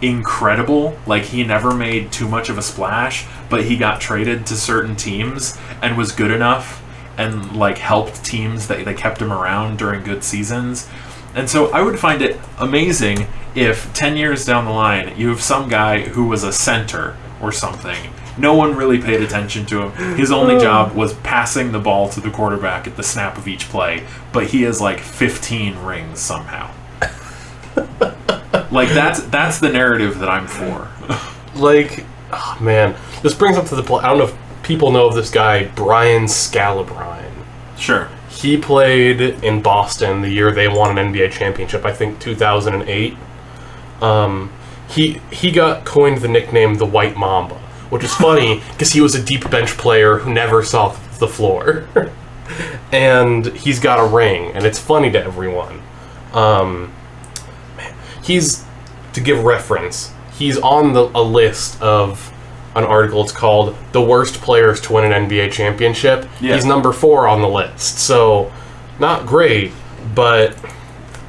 incredible. Like, he never made too much of a splash, but he got traded to certain teams and was good enough and, like, helped teams that they kept him around during good seasons. And so I would find it amazing if 10 years down the line you have some guy who was a center or something. No one really paid attention to him. His only job was passing the ball to the quarterback at the snap of each play, but he has, like, 15 rings somehow. Like, that's the narrative that I'm for. Like, oh man, this brings up to the point. I don't know if people know of this guy, Brian Scalabrine. Sure. He played in Boston the year they won an NBA championship, I think 2008. He got coined the nickname the White Mamba, which is funny because he was a deep bench player who never saw the floor. And he's got a ring, and it's funny to everyone. He's, to give reference, he's on a list of an article. It's called The Worst Players to Win an NBA Championship. Yeah. He's number 4 on the list. So, not great, but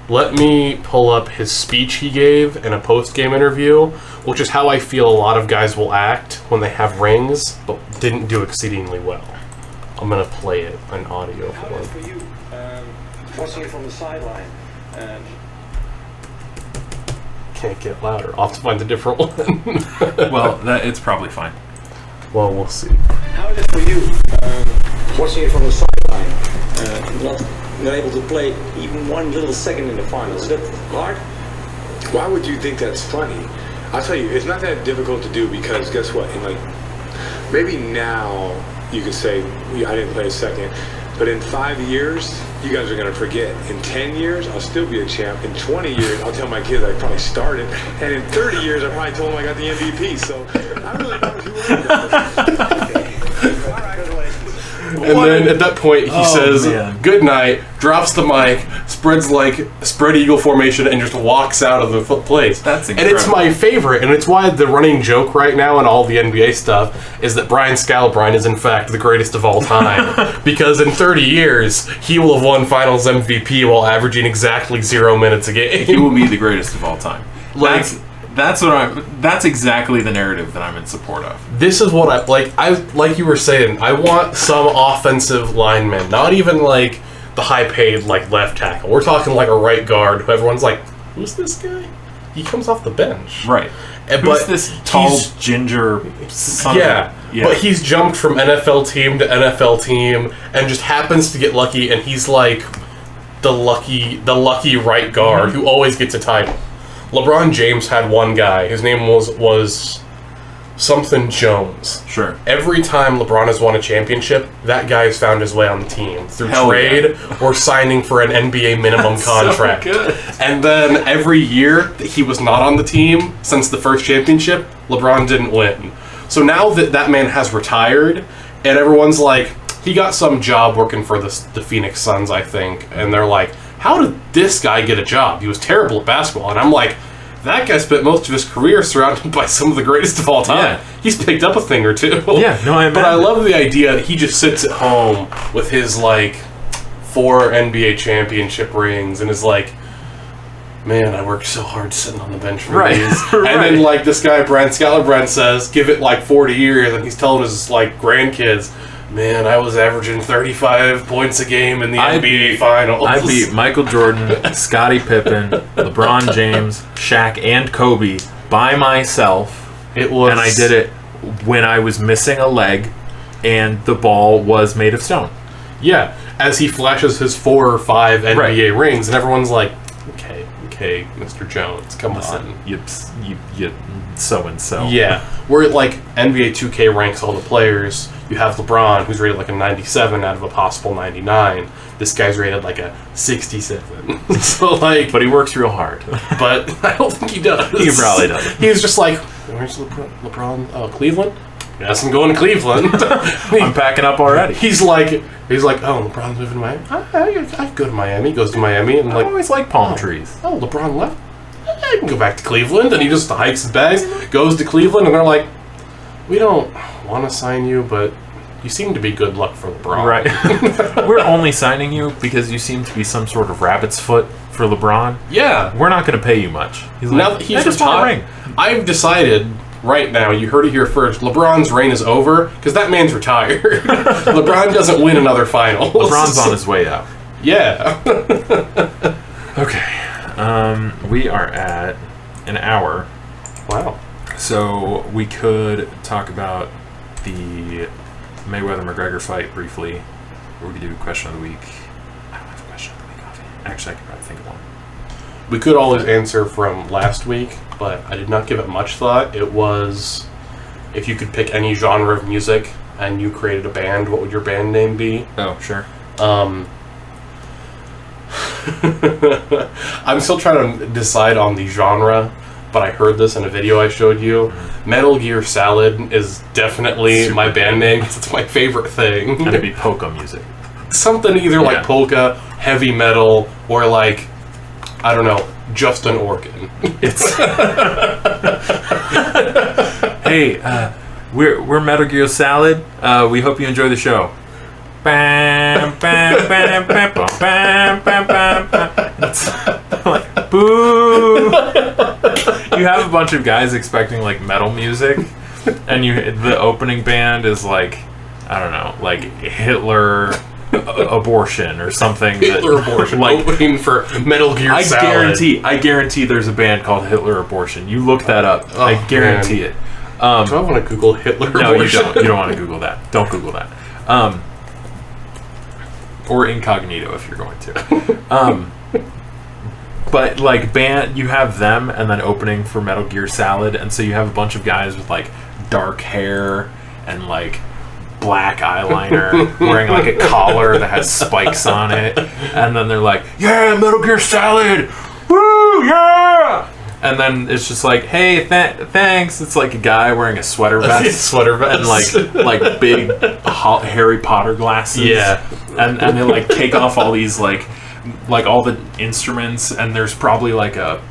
let me pull up his speech he gave in a post-game interview, which is how I feel a lot of guys will act when they have rings, but didn't do exceedingly well. I'm going to play it in audio How form. is for you, watching it from the sideline? Can't get louder. I'll have to find a different one. Well, it's probably fine. Well, we'll see. How is it for you, watching it from the sideline, not able to play even one little second in the finals? Is that hard? Why would you think that's funny? I'll tell you, it's not that difficult to do because guess what? In, like, maybe now you could say, yeah, I didn't play a second, but in 5 years, you guys are going to forget. In 10 years, I'll still be a champ. In 20 years, I'll tell my kids I probably started. And in 30 years, I probably told them I got the MVP. So I really don't know who won. All right, And then at that point, he says, man. good night, drops the mic, spreads like spread eagle formation, and just walks out of the place. That's And it's incredible. my favorite, and it's why the running joke right now and all the NBA stuff is that Brian Scalabrine is in fact the greatest of all time. Because in 30 years, he will have won Finals MVP while averaging exactly 0 minutes a game. He will be the greatest of all time. Like- That's exactly the narrative that I'm in support of. This is what like you were saying, I want some offensive linemen, not even like the high-paid like left tackle. We're talking like a right guard who everyone's like, who's this guy? He comes off the bench. Right. But Who's this tall he's- ginger son Yeah, of a... but he's jumped from NFL team to NFL team and just happens to get lucky, and he's like the lucky right guard who always gets a title. LeBron James had one guy. His name was something Jones. Sure. Every time LeBron has won a championship, that guy has found his way on the team through Hell trade or signing for an NBA minimum contract. So good. And then every year that he was not on the team since the first championship, LeBron didn't win. So now that man has retired, and everyone's like, he got some job working for the Phoenix Suns, I think, and they're like, how did this guy get a job? He was terrible at basketball. And I'm like, that guy spent most of his career surrounded by some of the greatest of all time. Yeah. He's picked up a thing or two. Yeah, no, I But I imagine. love the idea that he just sits at home with his, like, 4 NBA championship rings and is like, man, I worked so hard sitting on the bench for Right. these. Right. And then, like, this guy, Brian Scalabrine, says, give it, like, 40 years, and he's telling his, like, grandkids, man, I was averaging 35 points a game in the NBA Finals. I beat Michael Jordan, Scottie Pippen, LeBron James, Shaq, and Kobe by myself. It was... And I did it when I was missing a leg and the ball was made of stone. Yeah, as he flashes his 4 or 5 NBA rings, and everyone's like, okay, Mr. Jones, come on. You so-and-so. Yeah. Where, like, NBA 2K ranks all the players, you have LeBron, who's rated like a 97 out of a possible 99. This guy's rated like a 67. So, like... But he works real hard. But I don't think he does. He probably doesn't. He was just like, where's LeBron? Oh, Cleveland? Yes, I'm going to Cleveland. I'm packing up already. He's like, oh, LeBron's moving to Miami? I'd go to Miami. He goes to Miami and I always like palm trees. Oh, LeBron left? I can go back to Cleveland. And he just hikes his bags, goes to Cleveland, and they're like, we don't want to sign you, but you seem to be good luck for LeBron. Right. We're only signing you because you seem to be some sort of rabbit's foot for LeBron. Yeah. We're not going to pay you much. He's like, now that he's I just want a ring. I've decided right now, you heard it here first, LeBron's reign is over because that man's retired. LeBron doesn't win another final. LeBron's on his way out. Yeah. Okay. We are at an hour. Wow. So we could talk about the Mayweather-McGregor fight briefly. Or we could do question of the week. I don't have a question of the week offhand. Actually, I could probably think of one. We could always answer from last week, but I did not give it much thought. It was, if you could pick any genre of music and you created a band, what would your band name be? Oh, sure. I'm still trying to decide on the genre, but I heard this in a video I showed you. Metal Gear Salad is definitely my band name because it's my favorite thing. And it'd be polka music. Something either like polka, heavy metal, or like, I don't know, just an organ. It's hey, we're Metal Gear Salad. We hope you enjoy the show. Bam, bam, bam, bam, bam, bam, bam, bam. It's like, boo. You have a bunch of guys expecting like metal music, and the opening band is like, I don't know, like Hitler Abortion or something. Hitler Abortion, like, opening for Metal Gear Salad. I guarantee there's a band called Hitler Abortion. You look that up. Oh, I guarantee it. Do I want to Google Hitler Abortion? No, you don't. You don't want to Google that. Don't Google that. Or incognito if you're going to. But like band, you have them and then opening for Metal Gear Salad, and so you have a bunch of guys with like dark hair and like black eyeliner, wearing like a collar that has spikes on it, and then they're like, "Yeah, Metal Gear Salad, woo, yeah!" And then it's just like, "Hey, thanks." It's like a guy wearing a sweater vest, and like big Harry Potter glasses. Yeah, and they like take off all these like all the instruments, and there's probably like a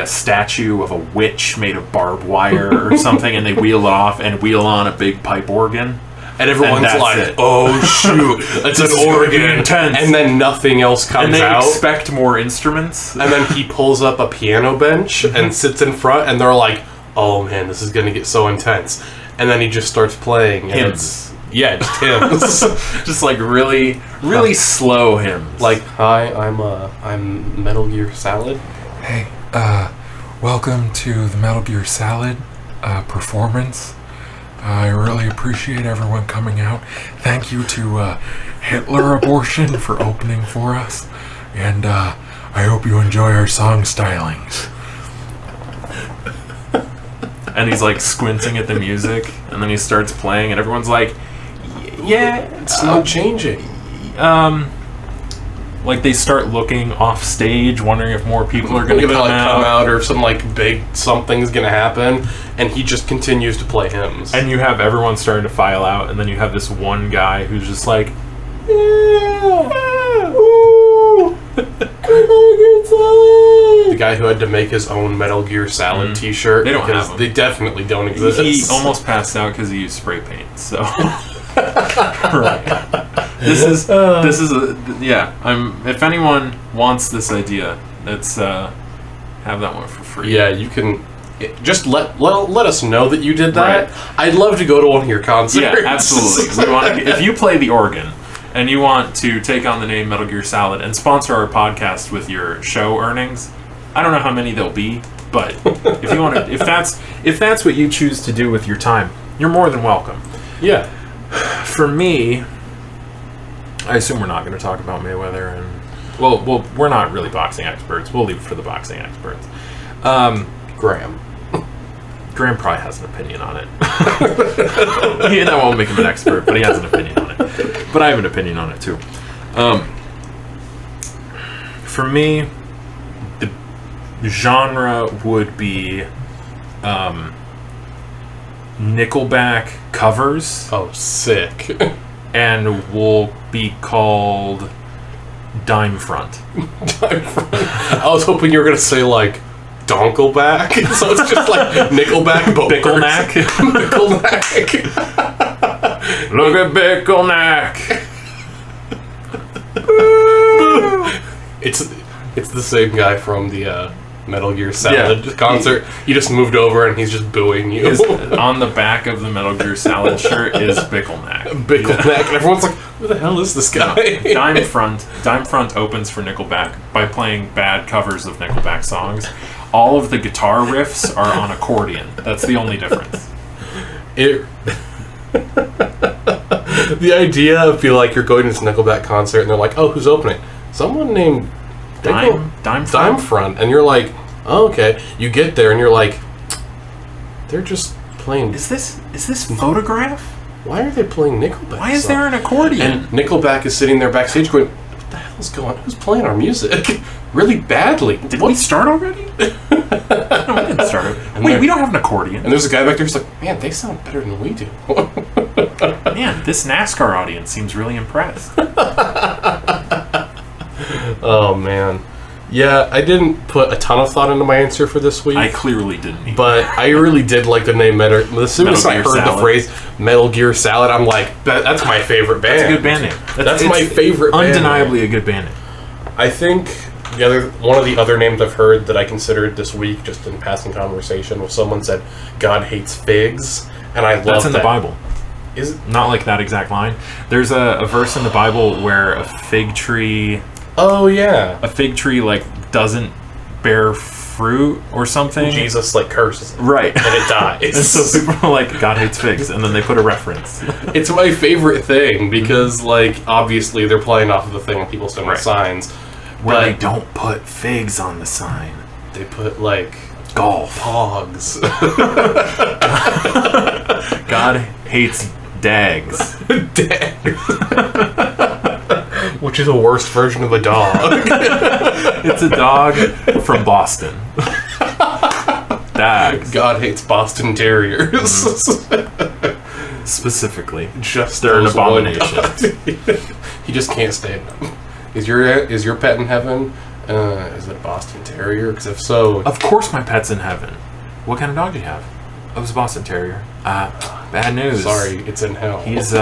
statue of a witch made of barbed wire or something, and they wheel off and wheel on a big pipe organ. And everyone's like, "Oh shoot, it's an organ!" Intense. And then nothing else comes and they out. Expect more instruments. And then he pulls up a piano bench and sits in front, and they're like, "Oh man, this is gonna get so intense." And then he just starts playing hymns. Just hymns, just like really slow hymns. Like, "Hi, I'm Metal Gear Salad." Hey, welcome to the Metal Gear Salad performance. I really appreciate everyone coming out. Thank you to Hitler Abortion for opening for us. And I hope you enjoy our song stylings. And he's like squinting at the music, and then he starts playing, and everyone's like, "Yeah, it's not changing." Like they start looking off stage, wondering if more people are going to come out, or some like big something's going to happen, and he just continues to play hymns. And you have everyone starting to file out, and then you have this one guy who's just like, "Yeah, ooh, the guy who had to make his own Metal Gear Salad T-shirt. They don't have them. They definitely don't exist. He almost passed out because he used spray paint. So. Right. This is if anyone wants this idea, let's have that one for free. Yeah, you can just let us know that you did that. Right. I'd love to go to one of your concerts. Yeah, absolutely. If you play the organ and you want to take on the name Metal Gear Salad and sponsor our podcast with your show earnings, I don't know how many there'll be, but if you want to, if that's what you choose to do with your time, you're more than welcome. Yeah. For me, I assume we're not going to talk about Mayweather, and well, we're not really boxing experts. We'll leave it for the boxing experts. Graham. Graham probably has an opinion on it. That won't make him an expert, but he has an opinion on it. But I have an opinion on it too. For me, the genre would be Nickelback covers. Oh, sick. And will be called Dime Front. I was hoping you were going to say, like, Donkleback. So it's just like Nickelback, but Bickleneck. Nickelback. Look at Bickleneck. It's the same guy from the Metal Gear Solid concert. He just moved over and he's just booing you. On the back of the Metal Gear Solid shirt is Bickleneck. Bickleneck. And everyone's like, who the hell is this guy? Dime Front opens for Nickelback by playing bad covers of Nickelback songs. All of the guitar riffs are on accordion. That's the only difference. The idea of feel like you're going to this Nickelback concert and they're like, oh, who's opening? Someone named Dime Front. And you're like, oh, okay. You get there and you're like, they're just playing. Is this Photograph? Why are they playing Nickelback? Why is there an accordion? And Nickelback is sitting there backstage going, what the hell's going on? Who's playing our music? Really badly. Did we start already? No, we didn't start. Wait, we don't have an accordion. And there's a guy back there who's like, man, they sound better than we do. Man, this NASCAR audience seems really impressed. Oh, man. Yeah, I didn't put a ton of thought into my answer for this week. I clearly didn't either. But I really did like the name Metal. As soon as I heard the phrase Metal Gear Salad, I'm like, that's my favorite band. That's a good band name. That's my favorite band. Undeniably a good band name. I think one of the other names I've heard that I considered this week, just in passing conversation, was someone said, God hates figs. And I love that. That's in the Bible. Is it? Not like that exact line. There's a verse in the Bible where a fig tree... Oh, yeah. A fig tree, like, doesn't bear fruit or something. Jesus, like, curses it. Right. And it dies. And so people are like, God hates figs. And then they put a reference. It's my favorite thing because, like, obviously they're playing off of the thing when people stand with signs. Where they don't put figs on the sign. They put, like... Golf. Hogs. God hates dags. Dags. Which is a worse version of a dog. It's a dog from Boston. Dags. God hates Boston Terriers. Specifically. Just they're an abomination. He just can't stand them. Is your pet in heaven? Is it a Boston Terrier? Because if so... Of course my pet's in heaven. What kind of dog do you have? Oh, it's a Boston Terrier. Bad news. Sorry, it's in hell. He's,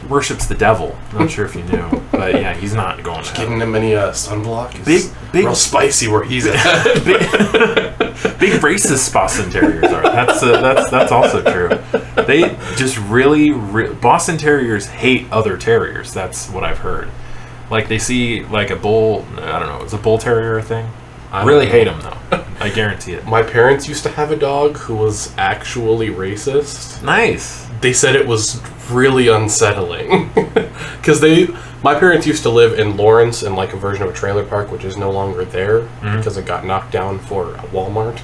worships the devil. Not sure if you knew. But yeah, he's not going to getting him any sunblock? Big real spicy where he's at. Big racist Boston Terriers are. That's also true. They just really... Boston Terriers hate other terriers. That's what I've heard. Like, they see, like, a bull... I don't know. Is a bull terrier a thing? I really hate them, though. I guarantee it. My parents used to have a dog who was actually racist. Nice. They said it was really unsettling. Because my parents used to live in Lawrence in, like, a version of a trailer park, which is no longer there because it got knocked down for a Walmart.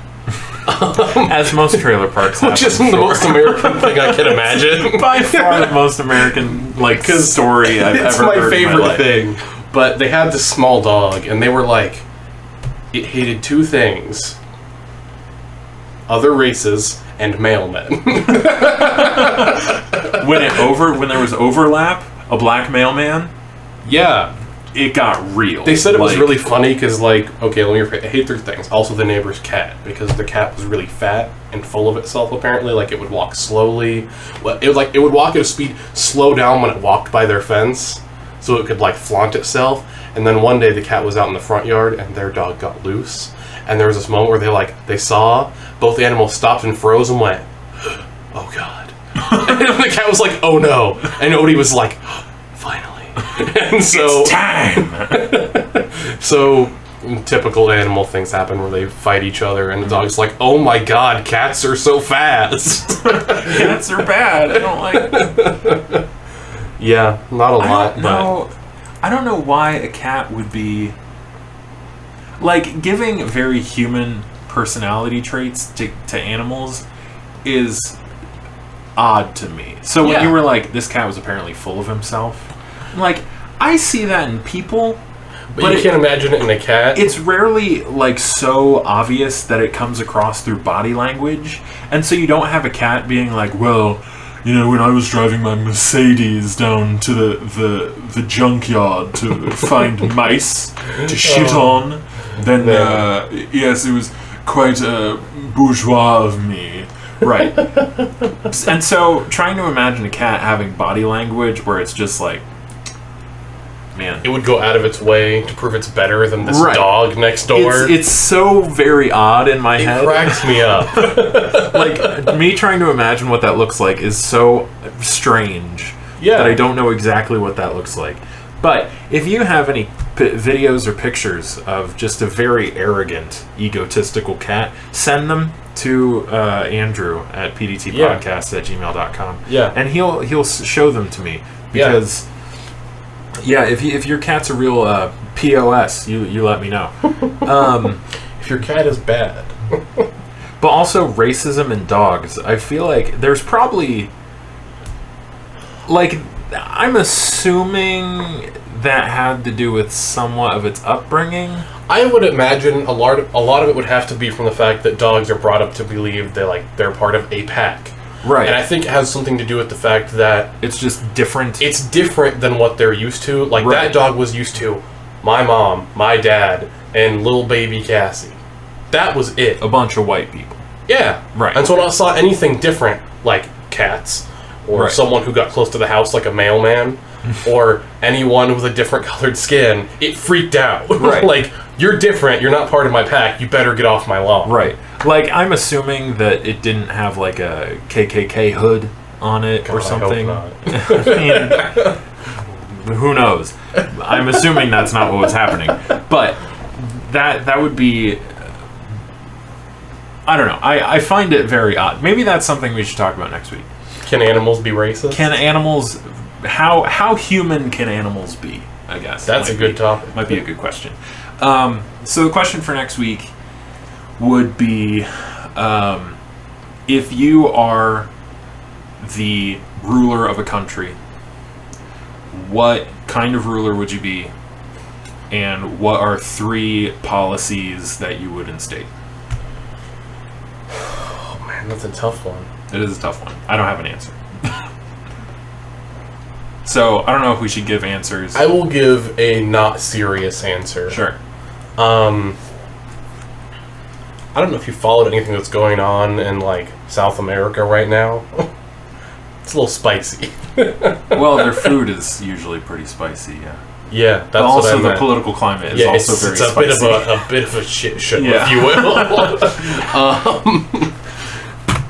As most trailer parks have. Which isn't the most American thing I can imagine. By far the most American, like, story I've ever heard. It's my favorite thing. But they had this small dog, and they were like... It hated two things: other races and mailmen. When there was overlap, a black mailman, yeah, it got real. They said it was really funny because, like, okay, let me repeat. I hate three things. Also, the neighbor's cat, because the cat was really fat and full of itself. Apparently, like, it would walk slowly. Well, it would walk at a speed, slow down when it walked by their fence, so it could, like, flaunt itself. And then one day the cat was out in the front yard and their dog got loose. And there was this moment where they saw both the animals stopped and froze and went, oh God. And the cat was like, oh no. And nobody was like, finally. And so it's time. So typical animal things happen where they fight each other and the dog's like, oh my God, cats are so fast. Cats are bad. I don't like them. Yeah, not a lot. I don't know why a cat would be like giving very human personality traits to animals is odd to me. So when you were like, this cat was apparently full of himself, I'm like, I see that in people, but you can't imagine it in a cat. It's rarely like so obvious that it comes across through body language, and so you don't have a cat being like, well, you know, when I was driving my Mercedes down to the junkyard to find mice to shit on, then yes, it was quite bourgeois of me. Right. And so trying to imagine a cat having body language where it's just like, man, it would go out of its way to prove it's better than this dog next door. It's so very odd in my head. It cracks me up. Like, me trying to imagine what that looks like is so strange that I don't know exactly what that looks like. But if you have any videos or pictures of just a very arrogant, egotistical cat, send them to Andrew at pdtpodcast@gmail.com. Yeah. And he'll show them to me. Because, if your cat's a real POS, you let me know. If your cat is bad. But also racism in dogs. I feel like there's probably... Like, I'm assuming that had to do with somewhat of its upbringing. I would imagine a lot of it would have to be from the fact that dogs are brought up to believe they're part of a pack. Right. And I think it has something to do with the fact that it's just different. It's different than what they're used to. Like, that dog was used to my mom, my dad, and little baby Cassie. That was it. A bunch of white people. Yeah. Right. And so when I saw anything different, like cats, or someone who got close to the house like a mailman, or anyone with a different colored skin, it freaked out. Right. Like, you're different, you're not part of my pack, you better get off my lawn. Right. Like, I'm assuming that it didn't have like a KKK hood on it or something. I hope not. I mean, who knows? I'm assuming that's not what was happening. But that would be... I don't know. I find it very odd. Maybe that's something we should talk about next week. Can animals be racist? Can animals... How human can animals be, I guess? That's a good topic. Might be a good question. So the question for next week would be, if you are the ruler of a country, what kind of ruler would you be? And what are 3 policies that you would instate? Oh man, that's a tough one. It is a tough one. I don't have an answer. So, I don't know if we should give answers. I will give a not serious answer. Sure. I don't know if you followed anything that's going on in, like, South America right now. It's a little spicy. Well, their food is usually pretty spicy, yeah. Yeah, that's but also what I meant. the political climate is also very spicy. It's a bit of a shit show, if you will.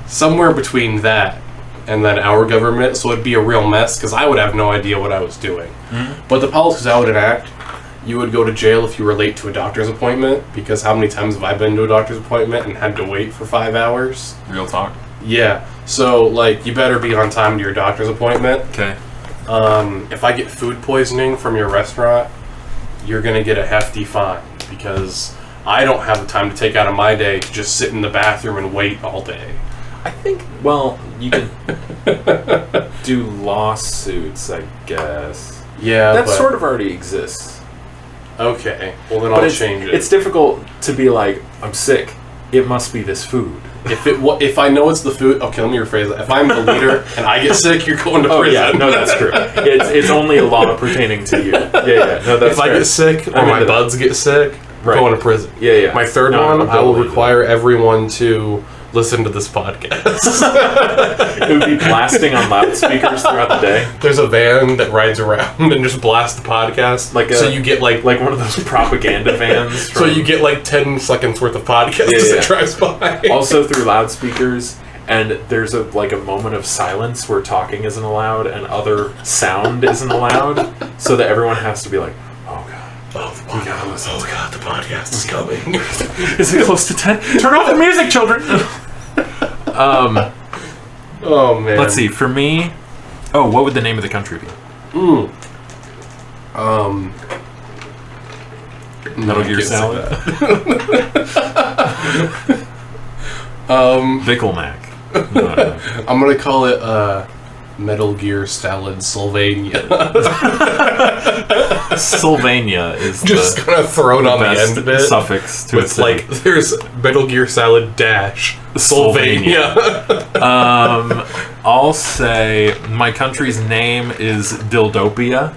Somewhere between that and then our government, so it'd be a real mess, because I would have no idea what I was doing. Mm-hmm. But the policies I would enact, you would go to jail if you were late to a doctor's appointment, because how many times have I been to a doctor's appointment and had to wait for 5 hours? Real talk? Yeah. So, like, you better be on time to your doctor's appointment. Okay. If I get food poisoning from your restaurant, you're going to get a hefty fine, because I don't have the time to take out of my day to just sit in the bathroom and wait all day. I think, well, you could do lawsuits, I guess. Yeah, that sort of already exists. Okay, well then I'll change it. It's difficult to be like, I'm sick, it must be this food. If I know it's the food, okay, let me rephrase that. If I'm the leader and I get sick, you're going to prison. Yeah, no, that's true. It's only a law pertaining to you. Yeah, no, that's If I get sick or my buds get sick, going to prison. Yeah. My third one, I will require everyone to listen to this podcast. It would be blasting on loudspeakers throughout the day. There's a van that rides around and just blasts the podcast. So you get like one of those propaganda vans. So you get like 10 seconds worth of podcast as it drives by. Also through loudspeakers, and there's a moment of silence where talking isn't allowed and other sound isn't allowed, so that everyone has to be like, oh god, the podcast is coming. Is it close to 10? Turn off the music, children! Oh man. Let's see, for me... Oh, what would the name of the country be? Metal Gear Salad. Bickle Mac. No. I'm gonna call it Metal Gear Salad Sylvania. Sylvania is Just gonna throw it on the end of it. Suffix to It's like there's Metal Gear Salad dash Sylvania. I'll say my country's name is Dildopia.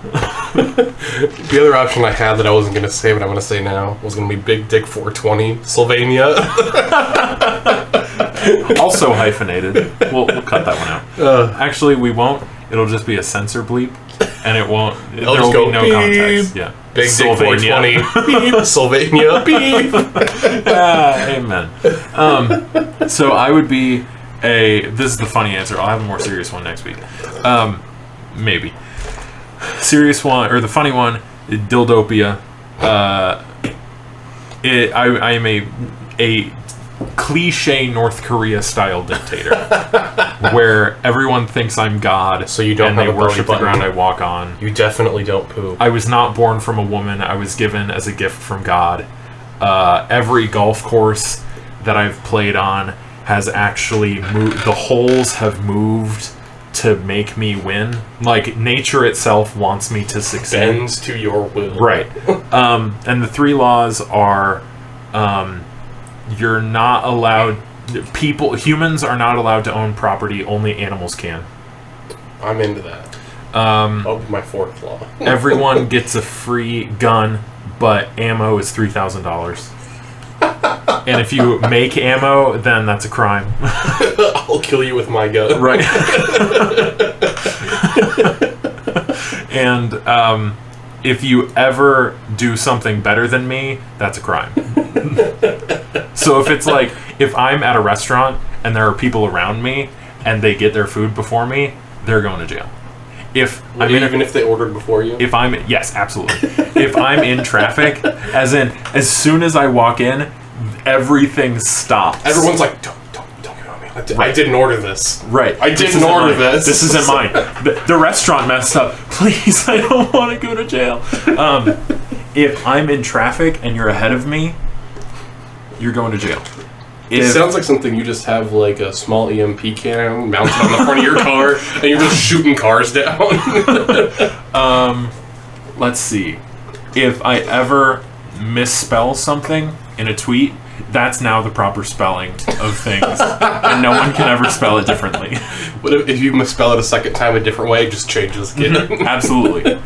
The other option I had that I wasn't gonna say, but I'm gonna say now, was gonna be Big Dick 420 Sylvania. Also hyphenated. We'll cut that one out. Actually, we won't. It'll just be a censor bleep, and it won't. There will be no context. Yeah. Big Dick 420 beep. Sylvania beep. Amen. So I would be this is the funny answer. I'll have a more serious one next week. Maybe. Serious one, or the funny one, Dildopia. I am a cliche North Korea style dictator where everyone thinks I'm God, so you don't and have they a belly worship the button. ground I walk on. You definitely don't poop. I was not born from a woman. I was given as a gift from God. Every golf course that I've played on has actually moved. The holes have moved to make me win. Like, nature itself wants me to succeed. Bends to your will. Right. And the 3 laws are, you're not allowed... Humans are not allowed to own property. Only animals can. I'm into that. That'll be my 4th law. Everyone gets a free gun, but ammo is $3,000. And if you make ammo, then that's a crime. I'll kill you with my gun. Right. And if you ever do something better than me, that's a crime. So if it's like, if I'm at a restaurant and there are people around me and they get their food before me, they're going to jail. If Even if they ordered before you? If I'm... Yes, absolutely. If I'm in traffic, as soon as I walk in, everything stops. Everyone's like, don't get on me. I didn't order this. Right. I didn't order this. This isn't mine. The restaurant messed up. Please, I don't want to go to jail. If I'm in traffic and you're ahead of me, you're going to jail. It sounds like something you just have, like a small EMP cannon mounted on the front of your car, and you're just shooting cars down. Let's see. If I ever misspell something in a tweet, that's now the proper spelling of things, and no one can ever spell it differently. What if you misspell it a second time a different way? It just changes again. Absolutely.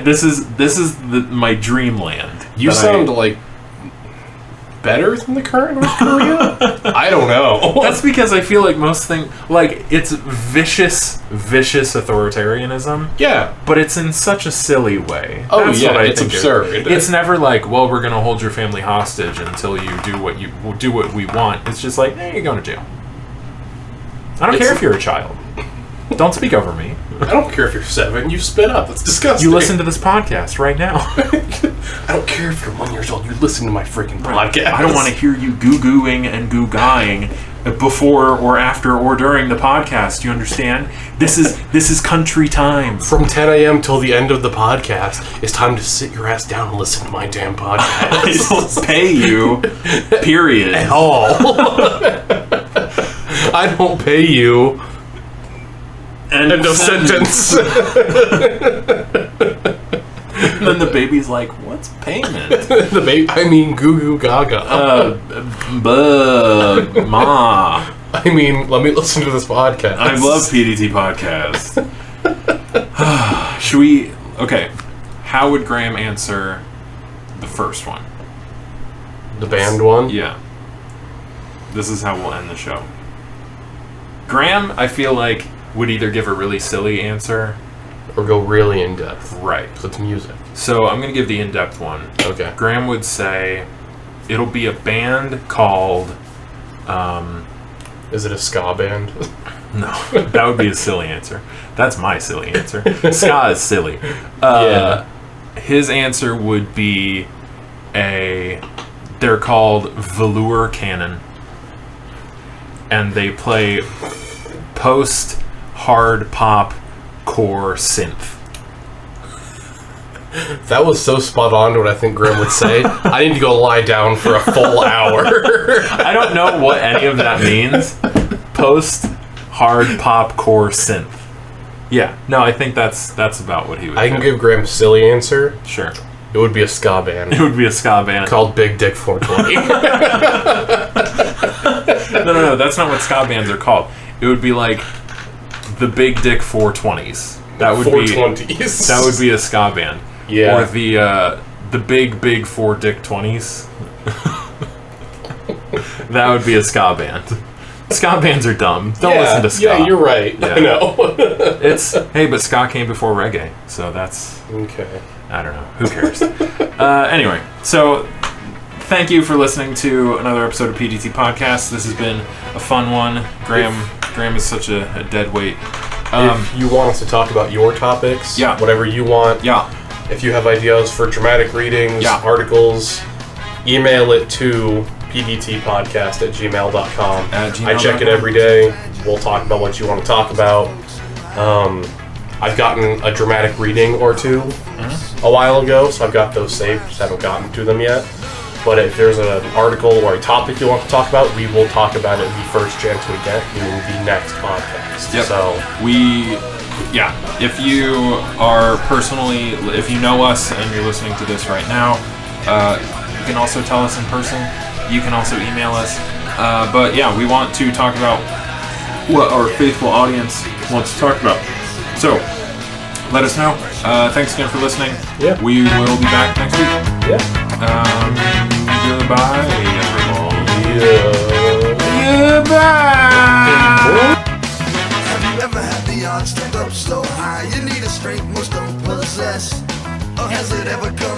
This is my dreamland. You sound like better than the current North Korea? I don't know. That's because I feel like most things, like, it's vicious authoritarianism. Yeah. But it's in such a silly way. Oh, That's yeah, what I it's think absurd. It's never like, well, we're going to hold your family hostage until you do what we want. It's just like, you're going to jail. I don't care if you're a child. Don't speak over me. I don't care if you're 7. You spit up. That's disgusting. You listen to this podcast right now. I don't care if you're 1 year old. You're listening to my freaking podcast. I don't want to hear you goo-gooing and goo-guying before or after or during the podcast. You understand? This is country time. From 10 a.m. till the end of the podcast, it's time to sit your ass down and listen to my damn podcast. I don't pay you. Period. At all. I don't pay you. End of sentence. And then the baby's like, what's payment? The baby, I mean, goo goo gaga. Ma. I mean, let me listen to this podcast. I love PDT podcast. Should we... Okay. How would Graham answer the first one? The band one? Yeah. This is how we'll end the show. Graham, I feel like, would either give a really silly answer Or go really in depth. right. So it's music. So I'm going to give the in-depth one. Okay. Graham would say it'll be a band called... Is it a ska band? No, that would be a silly answer. That's my silly answer. Ska is silly. Yeah. His answer would be they're called Velour Cannon. And they play post-hard pop core synth. That was so spot on to what I think Graham would say. I need to go lie down for a full hour. I don't know what any of that means. Post hard pop core synth. Yeah, no, I think that's about what he would I can do. give Graham a silly answer. Sure. It would be a ska band It would be a ska band. called Big Dick 420. No, that's not what ska bands are called. It would be like the Big Dick 420s. That would 420s. That would be a ska band. Yeah. Or the big 4 Dick 20s. That would be a ska band. Ska bands are dumb. Don't listen to ska. Yeah, you're right. Yeah. I know. Hey, but ska came before reggae, so that's, Okay. I don't know. Who cares? Anyway, so thank you for listening to another episode of PGT Podcast. This has been a fun one. Graham is such a dead weight. If you want us to talk about your topics, Yeah. whatever you want, Yeah. if you have ideas for dramatic readings, Yeah. articles, email it to pdtpodcast@gmail.com. I check it every day. We'll talk about what you want to talk about. I've gotten a dramatic reading or two a while ago, so I've got those saved. Just haven't gotten to them yet. But if there's an article or a topic you want to talk about, we will talk about it the first chance we get in the next podcast. Yep. So if you are personally, if you know us and you're listening to this right now, you can also tell us in person. You can also email us. But yeah, we want to talk about what our faithful audience wants to talk about. So, let us know. Thanks again for listening. Yeah. We will be back next week. yeah. Goodbye, everyone. Yeah. Have you ever had the odds stand up so high? You need a strength most don't possess. Or has it ever come